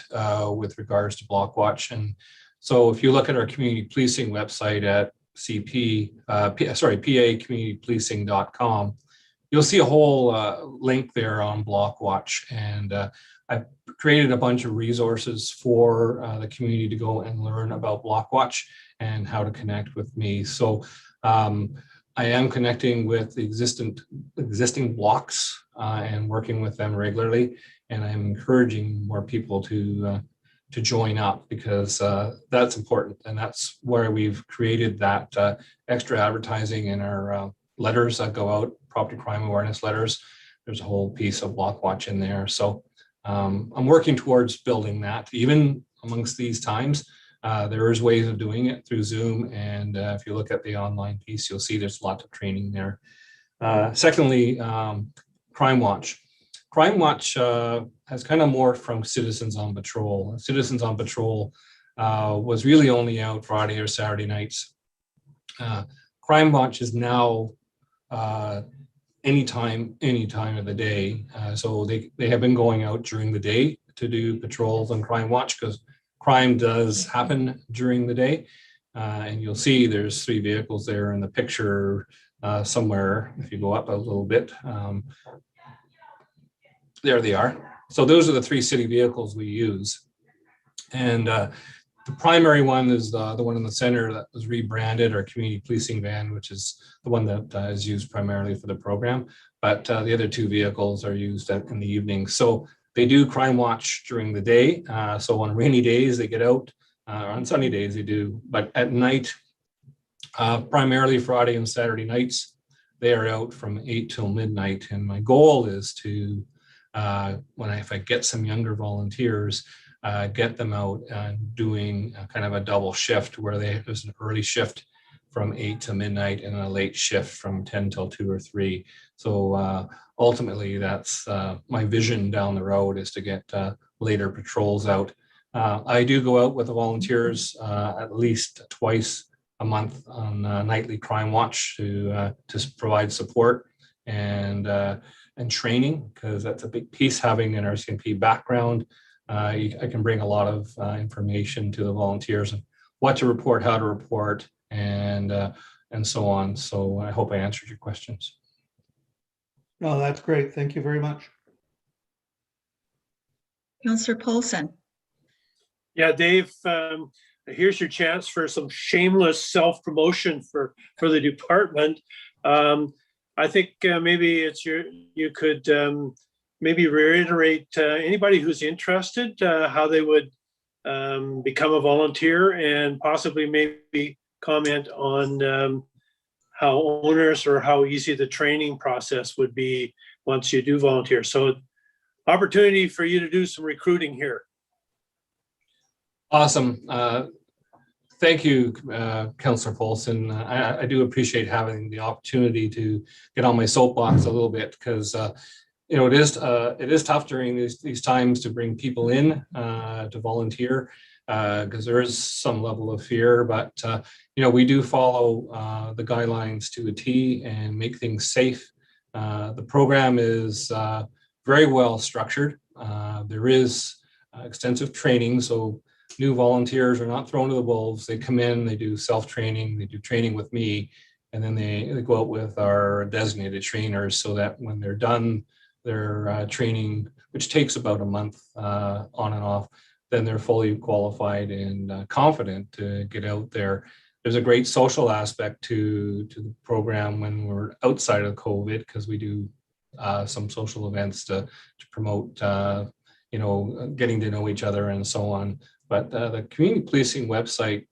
with regards to block watch. And so if you look at our community policing website at PAcommunitypolicing.com, you'll see a whole link there on block watch. And I've created a bunch of resources for the community to go and learn about block watch and how to connect with me. So I am connecting with the existing blocks and working with them regularly. And I'm encouraging more people to join up, because that's important. And that's where we've created that extra advertising in our letters that go out, property crime awareness letters. There's a whole piece of block watch in there. So I'm working towards building that. Even amongst these times, there is ways of doing it through Zoom. And if you look at the online piece, you'll see there's lots of training there. Secondly, Crime Watch. Crime Watch has kind of morphed from Citizens on Patrol. Citizens on Patrol was really only out Friday or Saturday nights. Crime Watch is now anytime of the day. So they have been going out during the day to do patrols on Crime Watch, because crime does happen during the day. And you'll see there's 3 vehicles there in the picture somewhere, if you go up a little bit. There they are. So those are the 3 city vehicles we use. And the primary one is the one in the center that was rebranded, our community policing van, which is the one that is used primarily for the program. But the other 2 vehicles are used in the evening. So they do crime watch during the day. So on rainy days, they get out. On sunny days, they do. But at night, primarily Friday and Saturday nights, they are out from 8 till midnight. And my goal is to, if I get some younger volunteers, get them out and doing kind of a double shift where there's an early shift from 8 to midnight and a late shift from 10 till 2 or 3. So ultimately, that's my vision down the road, is to get later patrols out. I do go out with the volunteers at least twice a month on nightly crime watch to provide support and training, because that's a big piece, having an RCMP background. I can bring a lot of information to the volunteers and what to report, how to report, and so on. So I hope I answered your questions. No, that's great. Thank you very much. Councillor Paulson. Yeah, Dave, here's your chance for some shameless self-promotion for the department. I think maybe you could maybe reiterate anybody who's interested how they would become a volunteer, and possibly maybe comment on how onerous or how easy the training process would be once you do volunteer. So opportunity for you to do some recruiting here. Awesome. Thank you, Councillor Paulson. I do appreciate having the opportunity to get on my soapbox a little bit, because you know, it is tough during these times to bring people in to volunteer, because there is some level of fear. But you know, we do follow the guidelines to a T and make things safe. The program is very well structured. There is extensive training, so new volunteers are not thrown to the wolves. They come in, they do self-training, they do training with me, and then they go out with our designated trainers, so that when they're done their training, which takes about a month on and off, then they're fully qualified and confident to get out there. There's a great social aspect to the program when we're outside of COVID, because we do some social events to promote you know, getting to know each other and so on. But the community policing website,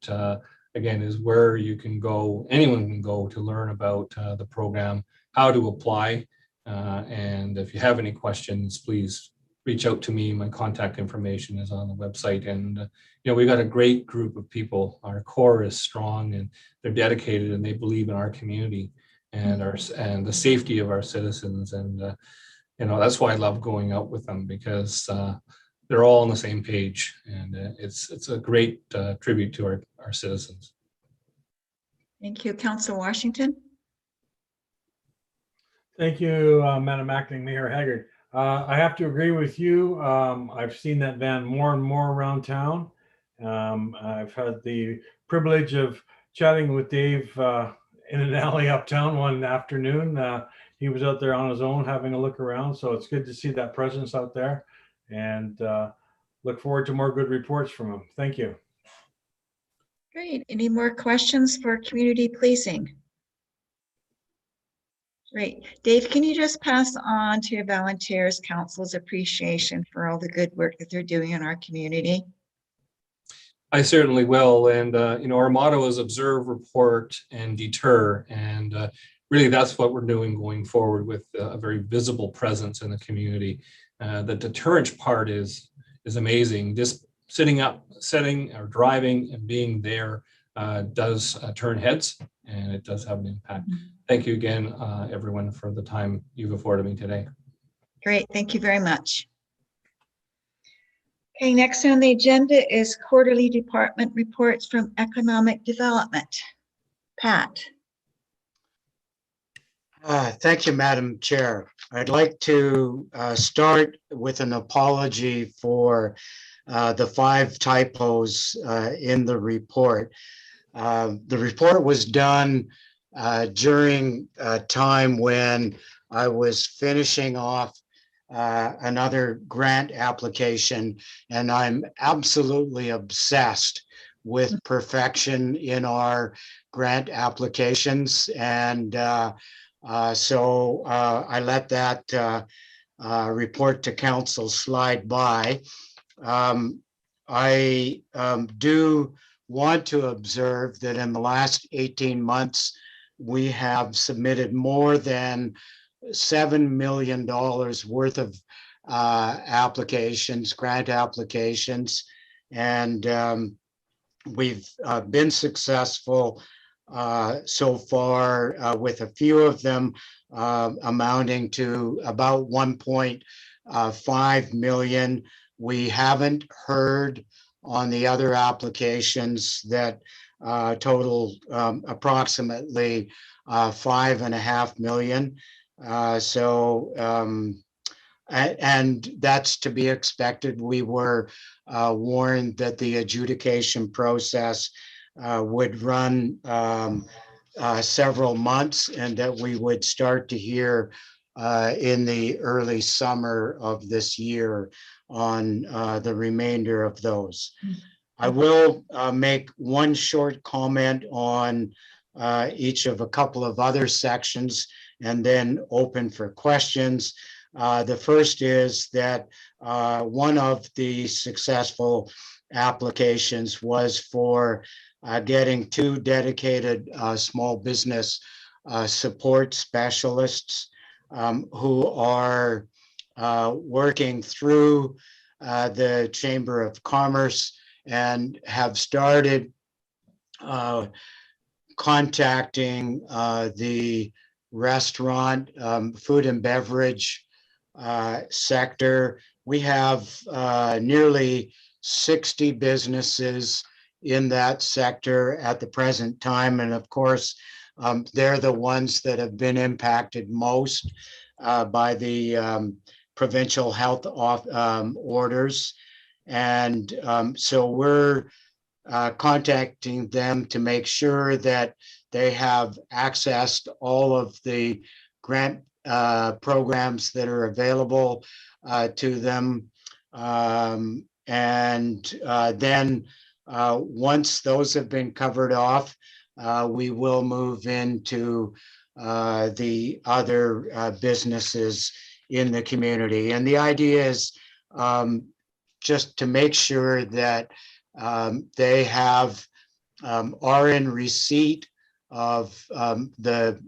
again, is where you can go, anyone can go to learn about the program, how to apply. And if you have any questions, please reach out to me. My contact information is on the website. And you know, we've got a great group of people. Our core is strong, and they're dedicated, and they believe in our community and the safety of our citizens. And you know, that's why I love going out with them, because they're all on the same page, and it's a great tribute to our citizens. Thank you, Councillor Washington. Thank you, Madam Acting Mayor Haggard. I have to agree with you. I've seen that van more and more around town. I've had the privilege of chatting with Dave in an alley uptown one afternoon. He was out there on his own having a look around, so it's good to see that presence out there, and look forward to more good reports from him. Thank you. Great. Any more questions for community policing? Great. Dave, can you just pass on to your volunteers council's appreciation for all the good work that they're doing in our community? I certainly will. And you know, our motto is observe, report, and deter. And really, that's what we're doing going forward, with a very visible presence in the community. The deterrent part is amazing. Just sitting or driving and being there does turn heads, and it does have an impact. Thank you again, everyone, for the time you've afforded me today. Great. Thank you very much. Okay, next on the agenda is quarterly department reports from economic development. Pat. Thank you, Madam Chair. I'd like to start with an apology for the 5 typos in the report. The report was done during a time when I was finishing off another grant application, and I'm absolutely obsessed with perfection in our grant applications. And so I let that report to council slide by. I do want to observe that in the last 18 months, we have submitted more than $7 million worth of applications, grant applications, and we've been successful so far with a few of them amounting to about 1.5 million. We haven't heard on the other applications that total approximately 5.5 million. And that's to be expected. We were warned that the adjudication process would run several months, and that we would start to hear in the early summer of this year on the remainder of those. I will make one short comment on each of a couple of other sections and then open for questions. The first is that one of the successful applications was for getting 2 dedicated small business support specialists who are working through the Chamber of Commerce and have started contacting the restaurant, food and beverage sector. We have nearly 60 businesses in that sector at the present time. And of course, they're the ones that have been impacted most by the provincial health orders. And so we're contacting them to make sure that they have accessed all of the grant programs that are available to them. Then once those have been covered off, we will move into the other businesses in the community. And the idea is just to make sure that they have are in receipt of the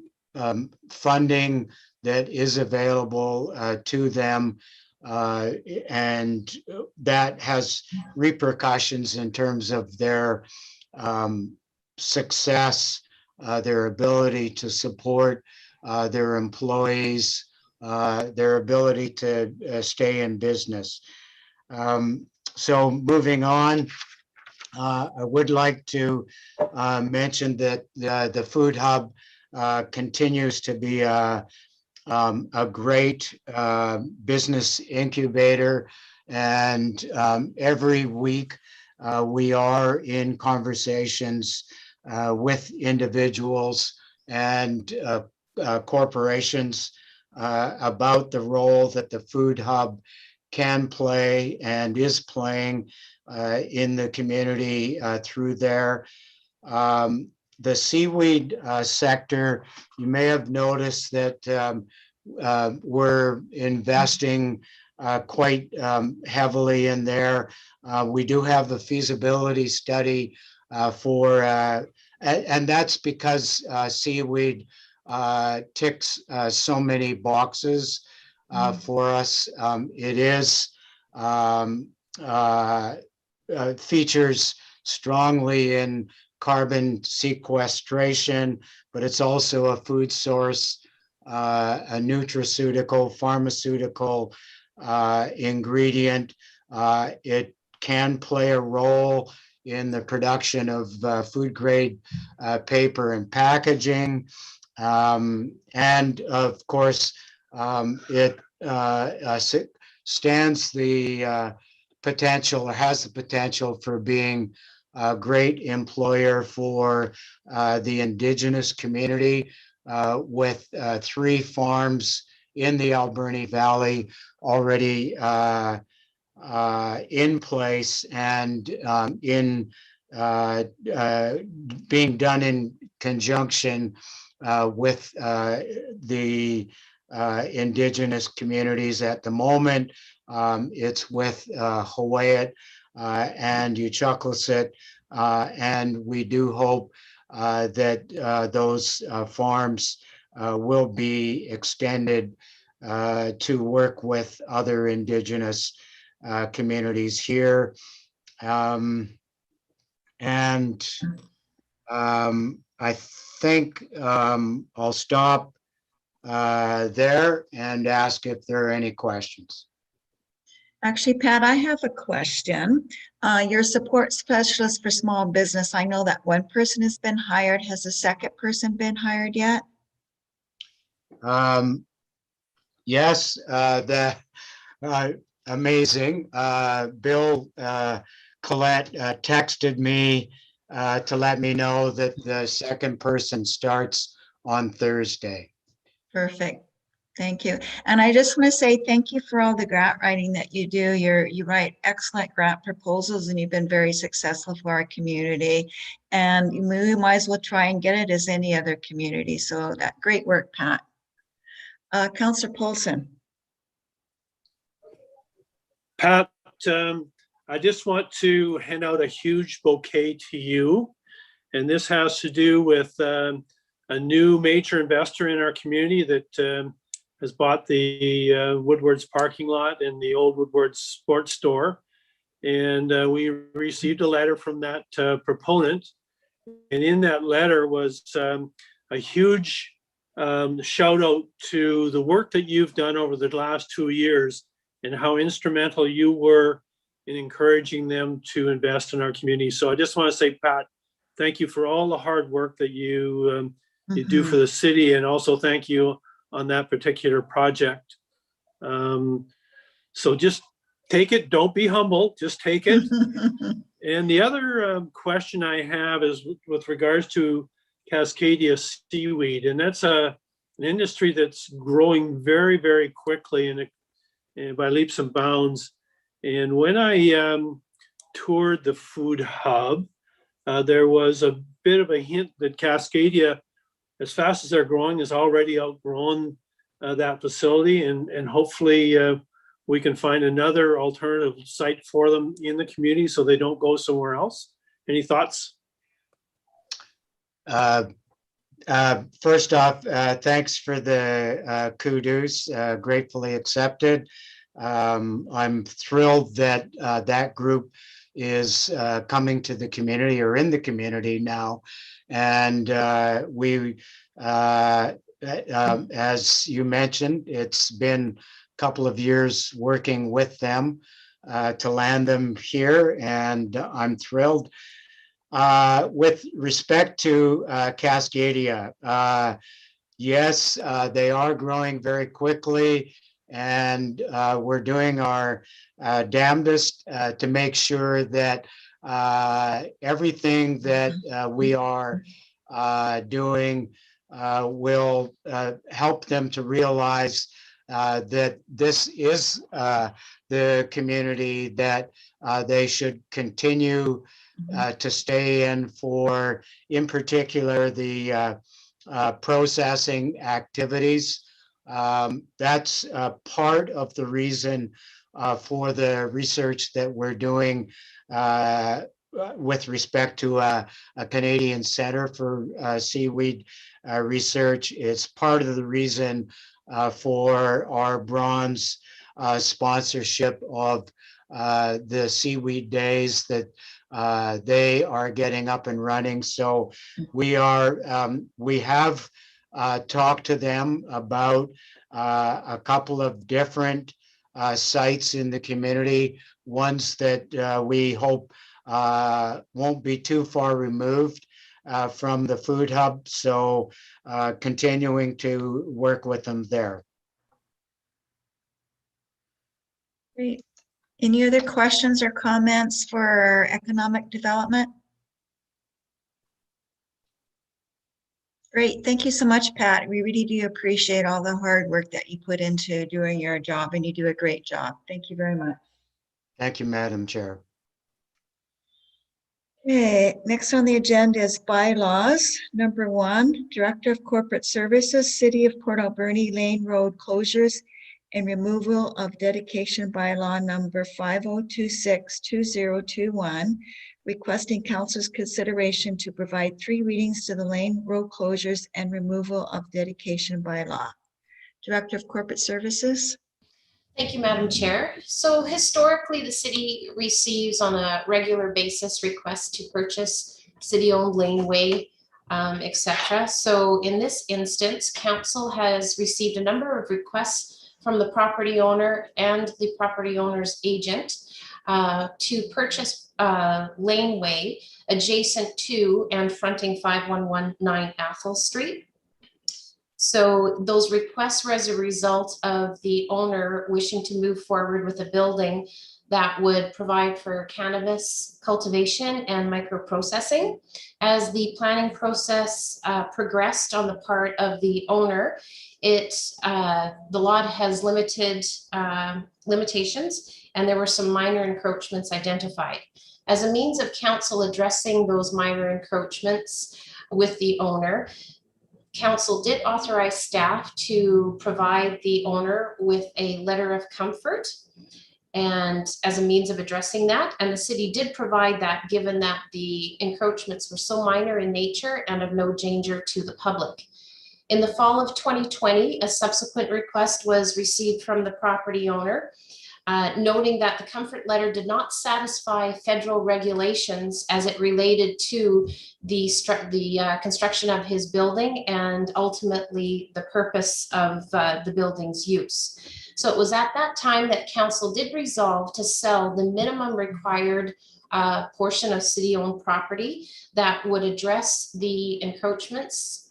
funding that is available to them, and that has repercussions in terms of their success, their ability to support their employees, their ability to stay in business. So moving on, I would like to mention that the Food Hub continues to be a great business incubator, and every week we are in conversations with individuals and corporations about the role that the Food Hub can play and is playing in the community through there. The seaweed sector, you may have noticed that we're investing quite heavily in there. We do have a feasibility study for, and that's because seaweed ticks so many boxes for us. It is features strongly in carbon sequestration, but it's also a food source, a nutraceutical, pharmaceutical ingredient. It can play a role in the production of food grade paper and packaging. And of course, it stands the potential, or has the potential for being a great employer for the Indigenous community, with 3 farms in the Alberni Valley already in place and in being done in conjunction with the Indigenous communities. At the moment, it's with Hawaiian and Uchucklacet, and we do hope that those farms will be extended to work with other Indigenous communities here. I think I'll stop there and ask if there are any questions. Actually, Pat, I have a question. Your support specialist for small business, I know that one person has been hired. Has a second person been hired yet? Yes, amazing. Bill Collette texted me to let me know that the second person starts on Thursday. Perfect. Thank you. And I just want to say thank you for all the grant writing that you do. You write excellent grant proposals and you've been very successful for our community. And we might as well try and get it as any other community. So that great work, Pat. Councillor Paulson. Pat, I just want to hand out a huge bouquet to you. And this has to do with a new major investor in our community that has bought the Woodward's parking lot and the old Woodward's sports store. And we received a letter from that proponent. And in that letter was a huge shout out to the work that you've done over the last 2 years and how instrumental you were in encouraging them to invest in our community. So I just want to say, Pat, thank you for all the hard work that you do for the city, and also thank you on that particular project. So just take it. Don't be humble. Just take it. And the other question I have is with regards to Cascadia seaweed, and that's an industry that's growing very, very quickly and by leaps and bounds. And when I toured the food hub, there was a bit of a hint that Cascadia, as fast as they're growing, has already outgrown that facility, and hopefully we can find another alternative site for them in the community so they don't go somewhere else. Any thoughts? First off, thanks for the kudos, gratefully accepted. I'm thrilled that that group is coming to the community or in the community now. And we, as you mentioned, it's been a couple of years working with them to land them here, and I'm thrilled. With respect to Cascadia, yes, they are growing very quickly, and we're doing our damnedest to make sure that everything that we are doing will help them to realize that this is the community that they should continue to stay in for, in particular, the processing activities. That's part of the reason for the research that we're doing with respect to a Canadian Center for Seaweed Research. It's part of the reason for our bronze sponsorship of the Seaweed Days that they are getting up and running. So we have talked to them about a couple of different sites in the community, ones that we hope won't be too far removed from the food hub. So continuing to work with them there. Great. Any other questions or comments for economic development? Great. Thank you so much, Pat. We really do appreciate all the hard work that you put into doing your job, and you do a great job. Thank you very much. Thank you, Madam Chair. Okay, next on the agenda is bylaws. Number 1, Director of Corporate Services, City of Port Alberni Lane Road closures and removal of dedication bylaw number 5026-2021, requesting council's consideration to provide 3 readings to the lane road closures and removal of dedication bylaw. Director of Corporate Services. Thank you, Madam Chair. So historically, the city receives on a regular basis requests to purchase city-owned laneway, etc. So in this instance, council has received a number of requests from the property owner and the property owner's agent to purchase laneway adjacent to and fronting 5119 Athol Street. So those requests were as a result of the owner wishing to move forward with a building that would provide for cannabis cultivation and microprocessing. As the planning process progressed on the part of the owner, the lot has limited limitations, and there were some minor encroachments identified. As a means of council addressing those minor encroachments with the owner, council did authorize staff to provide the owner with a letter of comfort and as a means of addressing that. And the city did provide that, given that the encroachments were so minor in nature and of no danger to the public. In the fall of 2020, a subsequent request was received from the property owner, noting that the comfort letter did not satisfy federal regulations as it related to the construction of his building and ultimately the purpose of the building's use. So it was at that time that council did resolve to sell the minimum required portion of city-owned property that would address the encroachments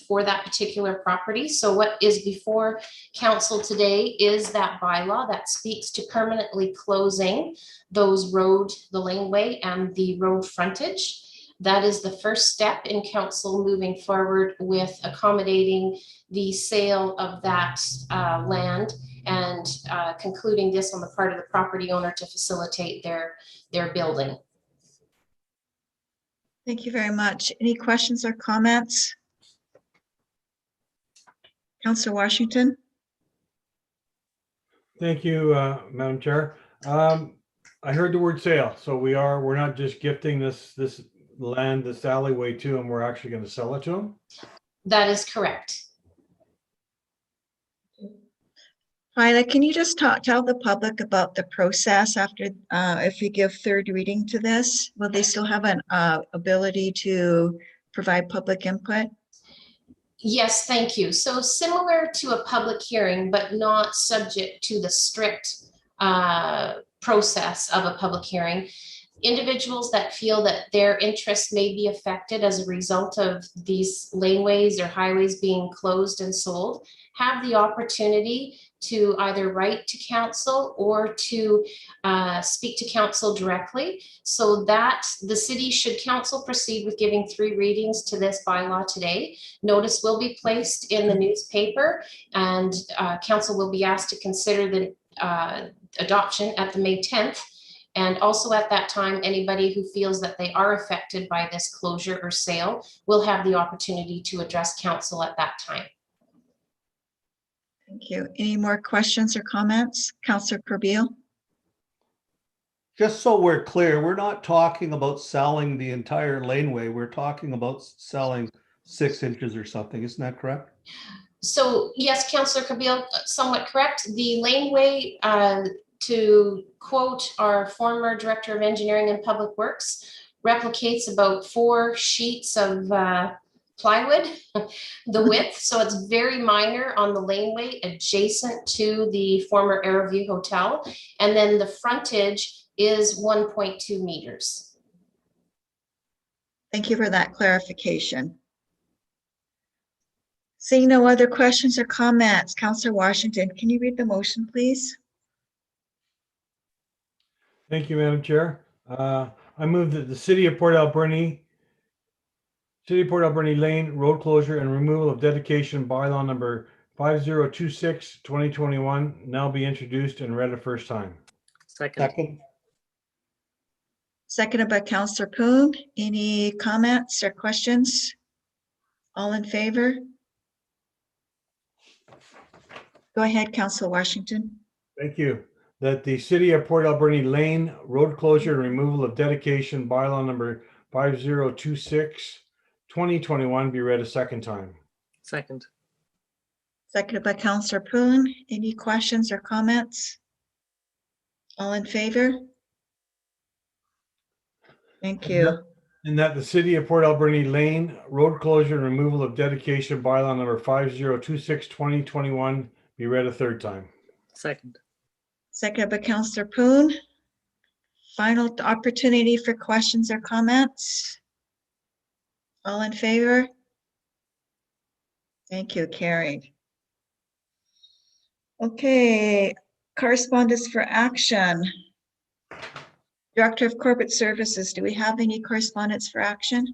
for that particular property. So what is before council today is that bylaw that speaks to permanently closing those the laneway and the road frontage. That is the first step in council moving forward with accommodating the sale of that land and concluding this on the part of the property owner to facilitate their building. Thank you very much. Any questions or comments? Councillor Washington? Thank you, Madam Chair. I heard the word sale, so we're not just gifting this land, this alleyway to them, we're actually going to sell it to them? That is correct. Hyla, can you just tell the public about the process after, if we give third reading to this? Will they still have an ability to provide public input? Yes, thank you. So similar to a public hearing, but not subject to the strict process of a public hearing, individuals that feel that their interests may be affected as a result of these laneways or highways being closed and sold have the opportunity to either write to council or to speak to council directly, so that the city, should council proceed with giving 3 readings to this bylaw today, notice will be placed in the newspaper, and council will be asked to consider the adoption at the May 10th. And also at that time, anybody who feels that they are affected by this closure or sale will have the opportunity to address council at that time. Thank you. Any more questions or comments? Councillor Corbeil? Just so we're clear, we're not talking about selling the entire laneway. We're talking about selling 6 inches or something. Isn't that correct? So yes, Councillor Corbeil, somewhat correct. The laneway, to quote our former Director of Engineering and Public Works, replicates about 4 sheets of plywood, the width. So it's very minor on the laneway adjacent to the former Arrowview Hotel. And then the frontage is 1.2 meters. Thank you for that clarification. Seeing no other questions or comments, Councillor Washington, can you read the motion, please? Thank you, Madam Chair. I move that the City of Port Alberni Lane road closure and removal of dedication bylaw number 5026/2021 now be introduced and read a first time. Second. Seconded by Councillor Poon. Any comments or questions? All in favor? Go ahead, Councillor Washington. Thank you. That the City of Port Alberni Lane road closure and removal of dedication bylaw number 5026/2021 be read a second time. Second. Seconded by Councillor Poon. Any questions or comments? All in favor? Thank you. And that the City of Port Alberni Lane road closure and removal of dedication bylaw number 5026/2021 be read a third time. Second. Seconded by Councillor Poon. Final opportunity for questions or comments. All in favor? Thank you, carried. Okay, correspondence for action. Director of Corporate Services, do we have any correspondence for action?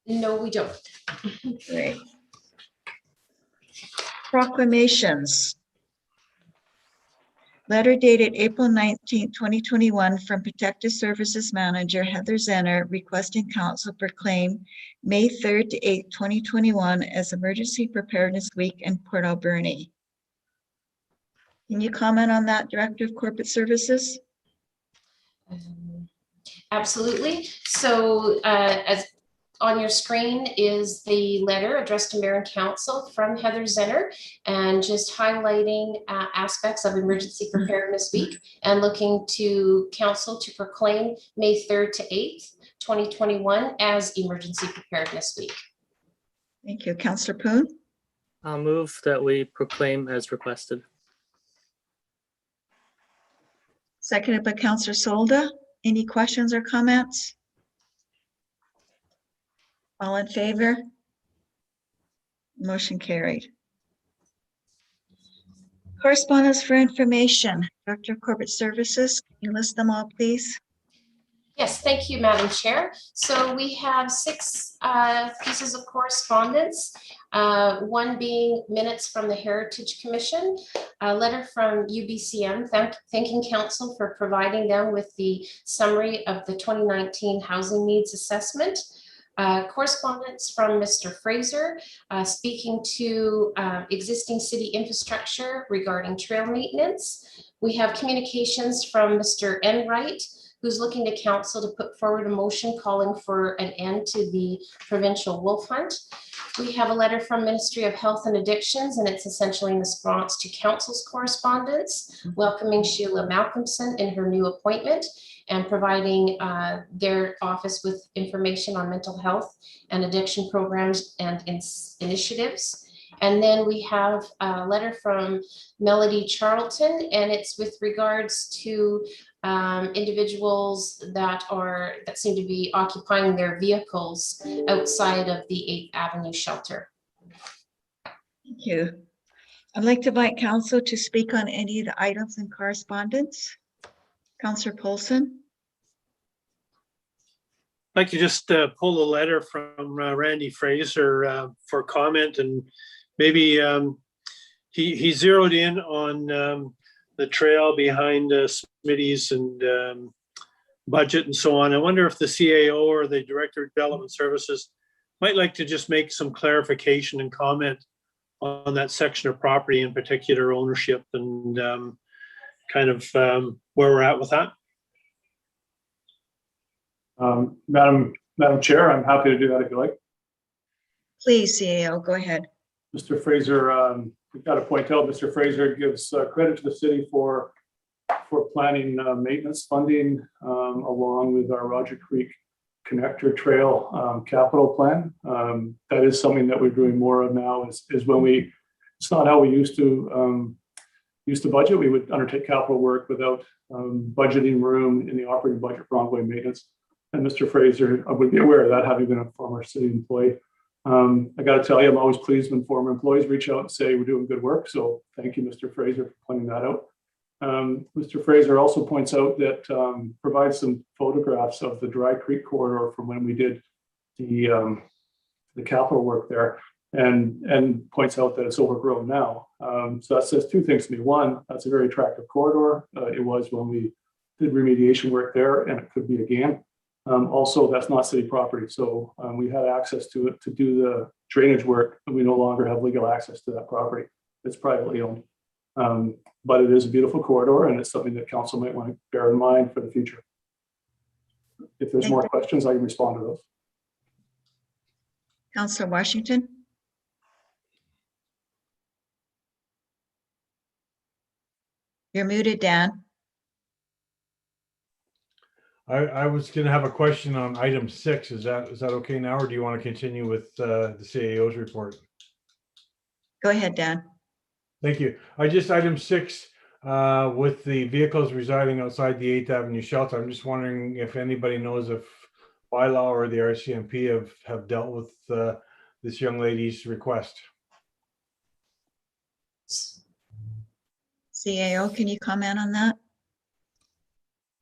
No, we don't. Great. Proclamations. Letter dated April 19th, 2021 from Protective Services Manager Heather Zenner requesting council proclaim May 3rd to 8th, 2021 as Emergency Preparedness Week in Port Alberni. Can you comment on that, Director of Corporate Services? Absolutely. So as on your screen is the letter addressed to Mayor and Council from Heather Zenner, and just highlighting aspects of Emergency Preparedness Week and looking to Council to proclaim May 3rd to 8th, 2021 as Emergency Preparedness Week. Thank you. Councillor Poon? I'll move that we proclaim as requested. Seconded by Councillor Solda. Any questions or comments? All in favor? Motion carried. Correspondence for information. Director of Corporate Services, can you list them all, please? Yes, thank you, Madam Chair. So we have 6 pieces of correspondence, one being minutes from the Heritage Commission, a letter from UBCM thanking Council for providing them with the summary of the 2019 Housing Needs Assessment, correspondence from Mr. Fraser speaking to existing city infrastructure regarding trail maintenance. We have communications from Mr. Enright, who's looking to Council to put forward a motion calling for an end to the provincial wolf hunt. We have a letter from Ministry of Health and Addictions, and it's essentially in response to Council's correspondence, welcoming Sheila Malcolmson in her new appointment and providing their office with information on mental health and addiction programs and initiatives. And then we have a letter from Melody Charlton, and it's with regards to individuals that seem to be occupying their vehicles outside of the 8th Avenue shelter. Thank you. I'd like to invite Council to speak on any of the items in correspondence. Councillor Paulson. I'd like to just pull a letter from Randy Fraser for comment, and maybe he zeroed in on the trail behind Smitty's and budget and so on. I wonder if the CAO or the Director of Development Services might like to just make some clarification and comment on that section of property, in particular ownership, and kind of where we're at with that. Madam Chair, I'm happy to do that if you like. Please, CAO, go ahead. Mr. Fraser, we've got to point out, Mr. Fraser gives credit to the city for planning maintenance funding along with our Roger Creek Connector Trail capital plan. That is something that we're doing more of now. Is when it's not how we used to budget. We would undertake capital work without budgeting room in the operating budget for ongoing maintenance. And Mr. Fraser would be aware of that, having been a former city employee. I got to tell you, I'm always pleased when former employees reach out and say we're doing good work. So thank you, Mr. Fraser, for pointing that out. Mr. Fraser also points out that provides some photographs of the Dry Creek corridor from when we did the capital work there, and points out that it's overgrown now. So that says 2 things to me. One, that's a very attractive corridor. It was when we did remediation work there, and it could be again. Also, that's not city property, so we had access to it to do the drainage work, and we no longer have legal access to that property. It's privately owned, but it is a beautiful corridor, and it's something that council might want to bear in mind for the future. If there's more questions, I can respond to those. Councillor Washington. You're muted, Dan. I was going to have a question on item 6. Is that okay now, or do you want to continue with the CAO's report? Go ahead, Dan. Thank you. Item 6, with the vehicles residing outside the 8th Avenue shelter. I'm just wondering if anybody knows if bylaw or the RCMP have dealt with this young lady's request. CAO, can you comment on that?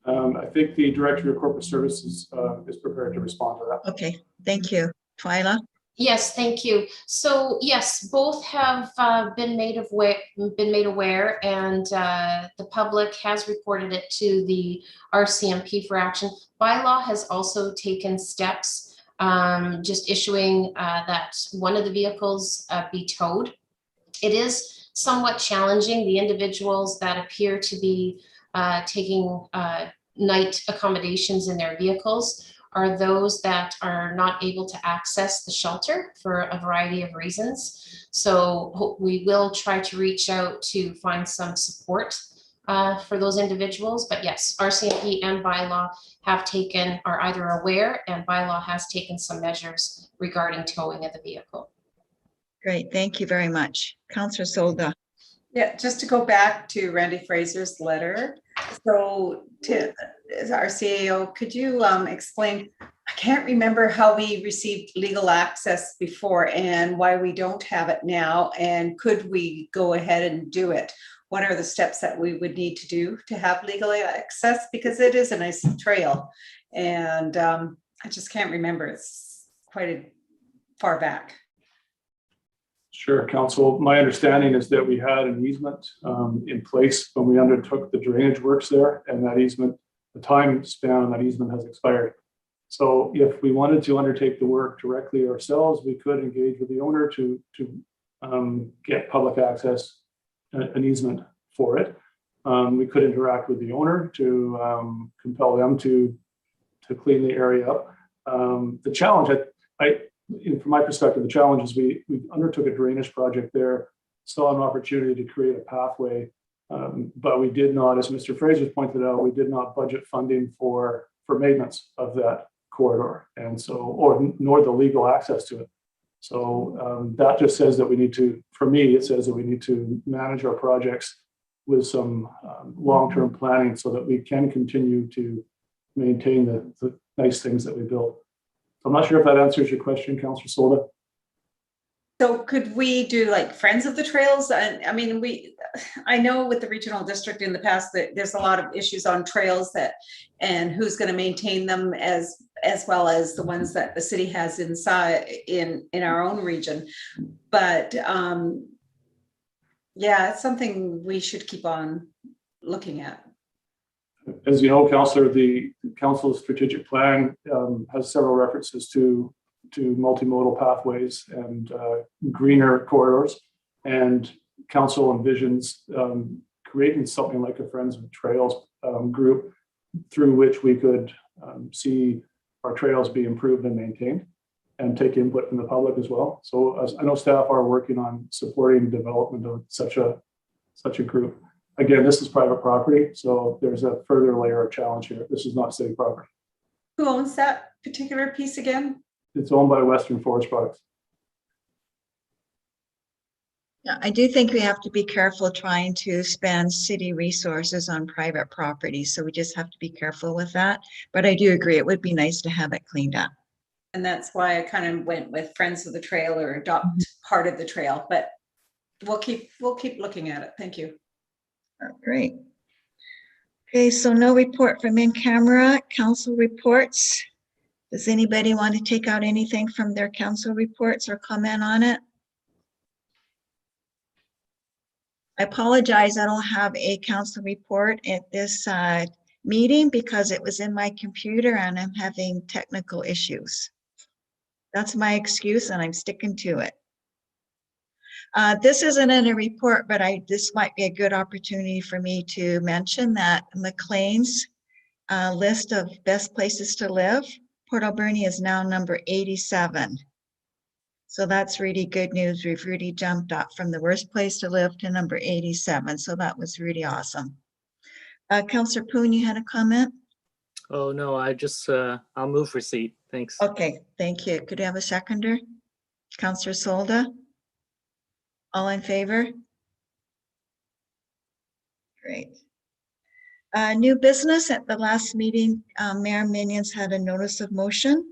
I think the Director of Corporate Services is prepared to respond to that. Okay, thank you. Twyla? Yes, thank you. So yes, both have been made aware, and the public has reported it to the RCMP for action. Bylaw has also taken steps, just issuing that one of the vehicles be towed. It is somewhat challenging. The individuals that appear to be taking night accommodations in their vehicles are those that are not able to access the shelter for a variety of reasons. So we will try to reach out to find some support for those individuals. But yes, RCMP and bylaw are either aware, and bylaw has taken some measures regarding towing of the vehicle. Great, thank you very much. Councillor Solda. Yeah, just to go back to Randy Fraser's letter. So to our CAO, could you explain, I can't remember how we received legal access before and why we don't have it now, and could we go ahead and do it? What are the steps that we would need to do to have legal access? Because it is a nice trail, and I just can't remember. It's quite far back. Sure, Council. My understanding is that we had an easement in place when we undertook the drainage works there, and that easement, the time span on that easement has expired. So if we wanted to undertake the work directly ourselves, we could engage with the owner to get public access, an easement for it. We could interact with the owner to compel them to clean the area up. The challenge, from my perspective, the challenge is we undertook a drainage project there, saw an opportunity to create a pathway, but we did not, as Mr. Fraser pointed out, we did not budget funding for maintenance of that corridor, and so, nor the legal access to it. So that just says that we need to, for me, it says that we need to manage our projects with some long-term planning so that we can continue to maintain the nice things that we built. I'm not sure if that answers your question, Councillor Solda. So could we do like Friends of the Trails? And I mean, I know with the regional district in the past that there's a lot of issues on trails and who's going to maintain them as well as the ones that the city has inside in our own region. But yeah, it's something we should keep on looking at. As you know, Councillor, the Council's strategic plan has several references to multimodal pathways and greener corridors, and Council envisions creating something like a Friends of Trails group through which we could see our trails be improved and maintained and take input from the public as well. So I know staff are working on supporting development of such a group. Again, this is private property, so there's a further layer of challenge here. This is not city property. Who owns that particular piece again? It's owned by Western Forest Products. Yeah, I do think we have to be careful trying to spend city resources on private property. So we just have to be careful with that. But I do agree, it would be nice to have it cleaned up. And that's why I kind of went with Friends of the Trail or adopt part of the trail, but we'll keep looking at it. Thank you. Oh, great. Okay, so no report from in camera. Council reports. Does anybody want to take out anything from their council reports or comment on it? I apologize, I don't have a council report at this meeting because it was in my computer and I'm having technical issues. That's my excuse and I'm sticking to it. This isn't in a report, but this might be a good opportunity for me to mention that McLean's list of best places to live, Port Alberni is now number 87. So that's really good news. We've really jumped up from the worst place to live to number 87. So that was really awesome. Councillor Poon, you had a comment? Oh, no, I'll move receipt. Thanks. Okay, thank you. Could I have a seconder? Councillor Solda? All in favor? Great. New business at the last meeting, Mayor Minions had a notice of motion.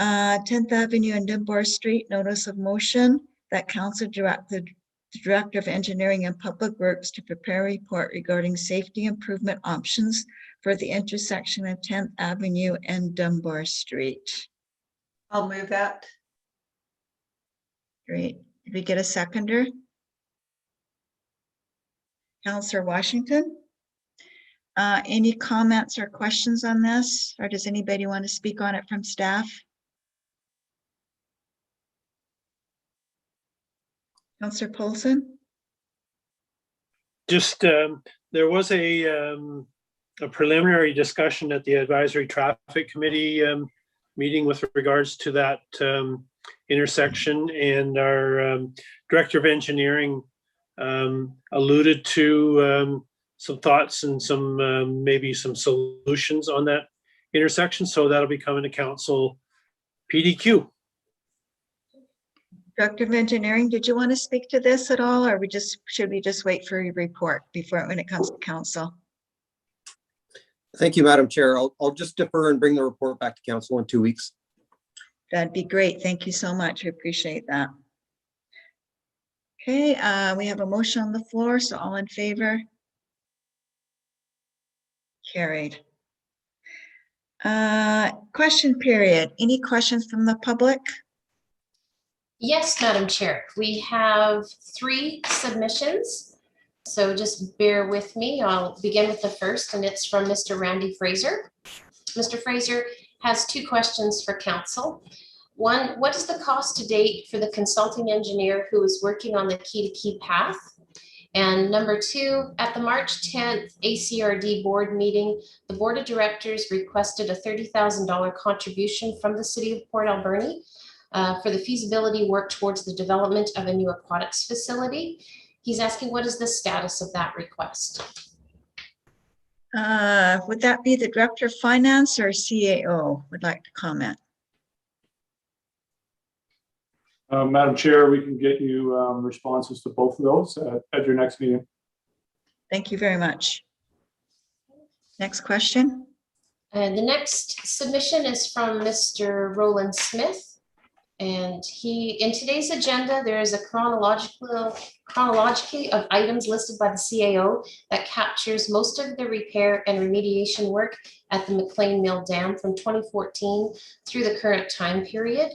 10th Avenue and Dunbar Street, notice of motion that council directed the Director of Engineering and Public Works to prepare a report regarding safety improvement options for the intersection of 10th Avenue and Dunbar Street. I'll move that. Great. Did we get a seconder? Councillor Washington? Any comments or questions on this? Or does anybody want to speak on it from staff? Councillor Polson? Just, there was a preliminary discussion at the Advisory Traffic Committee meeting with regards to that intersection, and our Director of Engineering alluded to some thoughts and some maybe some solutions on that intersection. So that'll be coming to council PDQ. Director of Engineering, did you want to speak to this at all, or should we just wait for your report when it comes to council? Thank you, Madam Chair. I'll just defer and bring the report back to council in 2 weeks. That'd be great. Thank you so much. I appreciate that. Okay, we have a motion on the floor, so all in favor? Carried. Question period. Any questions from the public? Yes, Madam Chair, we have 3 submissions. So just bear with me. I'll begin with the first, and it's from Mr. Randy Fraser. Mr. Fraser has 2 questions for council. One, what is the cost to date for the consulting engineer who is working on the key-to-key path? And number 2, at the March 10th ACRD board meeting, the board of directors requested a $30,000 contribution from the city of Port Alberni for the feasibility work towards the development of a new aquatics facility. He's asking, what is the status of that request? Would that be the Director of Finance or CAO would like to comment? Madam Chair, we can get you responses to both of those at your next meeting. Thank you very much. Next question. And the next submission is from Mr. Roland Smith. And in today's agenda, there is a chronology of items listed by the CAO that captures most of the repair and remediation work at the McLean Mill Dam from 2014 through the current time period.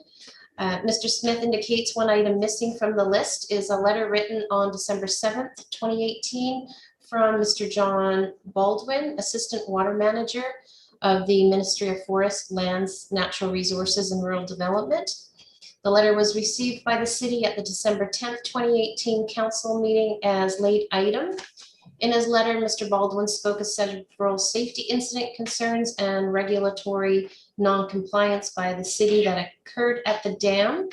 Mr. Smith indicates one item missing from the list is a letter written on December 7th, 2018 from Mr. John Baldwin, Assistant Water Manager of the Ministry of Forests, Lands, Natural Resources and Rural Development. The letter was received by the city at the December 10th, 2018 council meeting as late item. In his letter, Mr. Baldwin spoke of several safety incident concerns and regulatory non-compliance by the city that occurred at the dam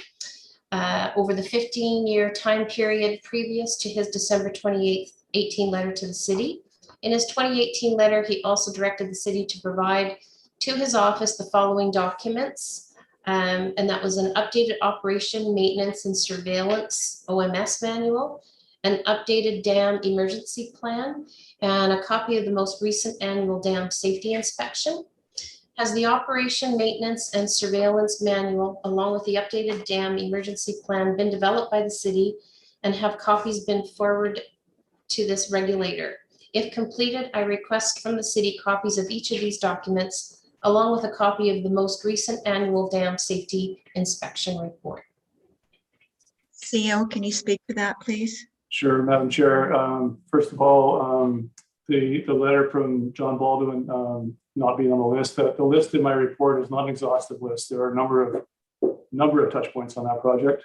over the 15-year time period previous to his December 2018 letter to the city. In his 2018 letter, he also directed the city to provide to his office the following documents. And that was an updated operation, maintenance, and surveillance OMS manual, an updated dam emergency plan, and a copy of the most recent annual dam safety inspection. Has the operation, maintenance, and surveillance manual, along with the updated dam emergency plan, been developed by the city, and have copies been forwarded to this regulator? If completed, I request from the city copies of each of these documents, along with a copy of the most recent annual dam safety inspection report. CEO, can you speak to that, please? Sure, Madam Chair. First of all, the letter from John Baldwin not being on the list, the list in my report is not an exhaustive list. There are a number of touch points on that project.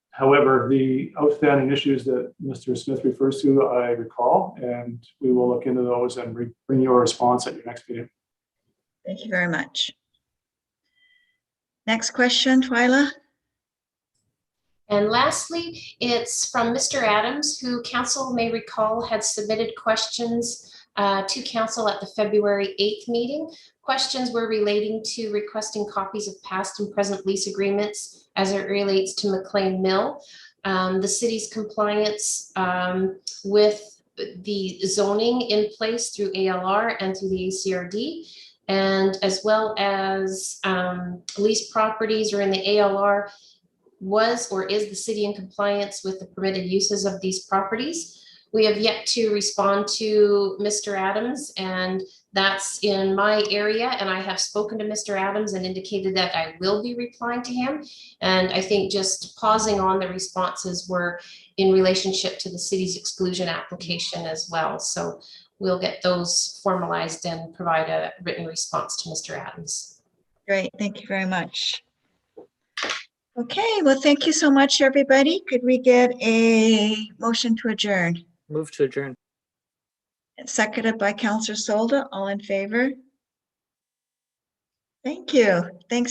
However, the outstanding issues that Mr. Smith refers to, I recall, and we will look into those and bring you a response at your next meeting. Thank you very much. Next question, Twyla. And lastly, it's from Mr. Adams, who council may recall had submitted questions to council at the February 8th meeting. Questions were relating to requesting copies of past and present lease agreements as it relates to McLean Mill, the city's compliance with the zoning in place through ALR and through the ACRD, and as well as leased properties or in the ALR was or is the city in compliance with the permitted uses of these properties? We have yet to respond to Mr. Adams, and that's in my area. And I have spoken to Mr. Adams and indicated that I will be replying to him. And I think just pausing on the responses were in relationship to the city's exclusion application as well. So we'll get those formalized and provide a written response to Mr. Adams. Great, thank you very much. Okay, well, thank you so much, everybody. Could we get a motion to adjourn? Move to adjourn. Seconded by Councillor Solda. All in favor? Thank you. Thanks,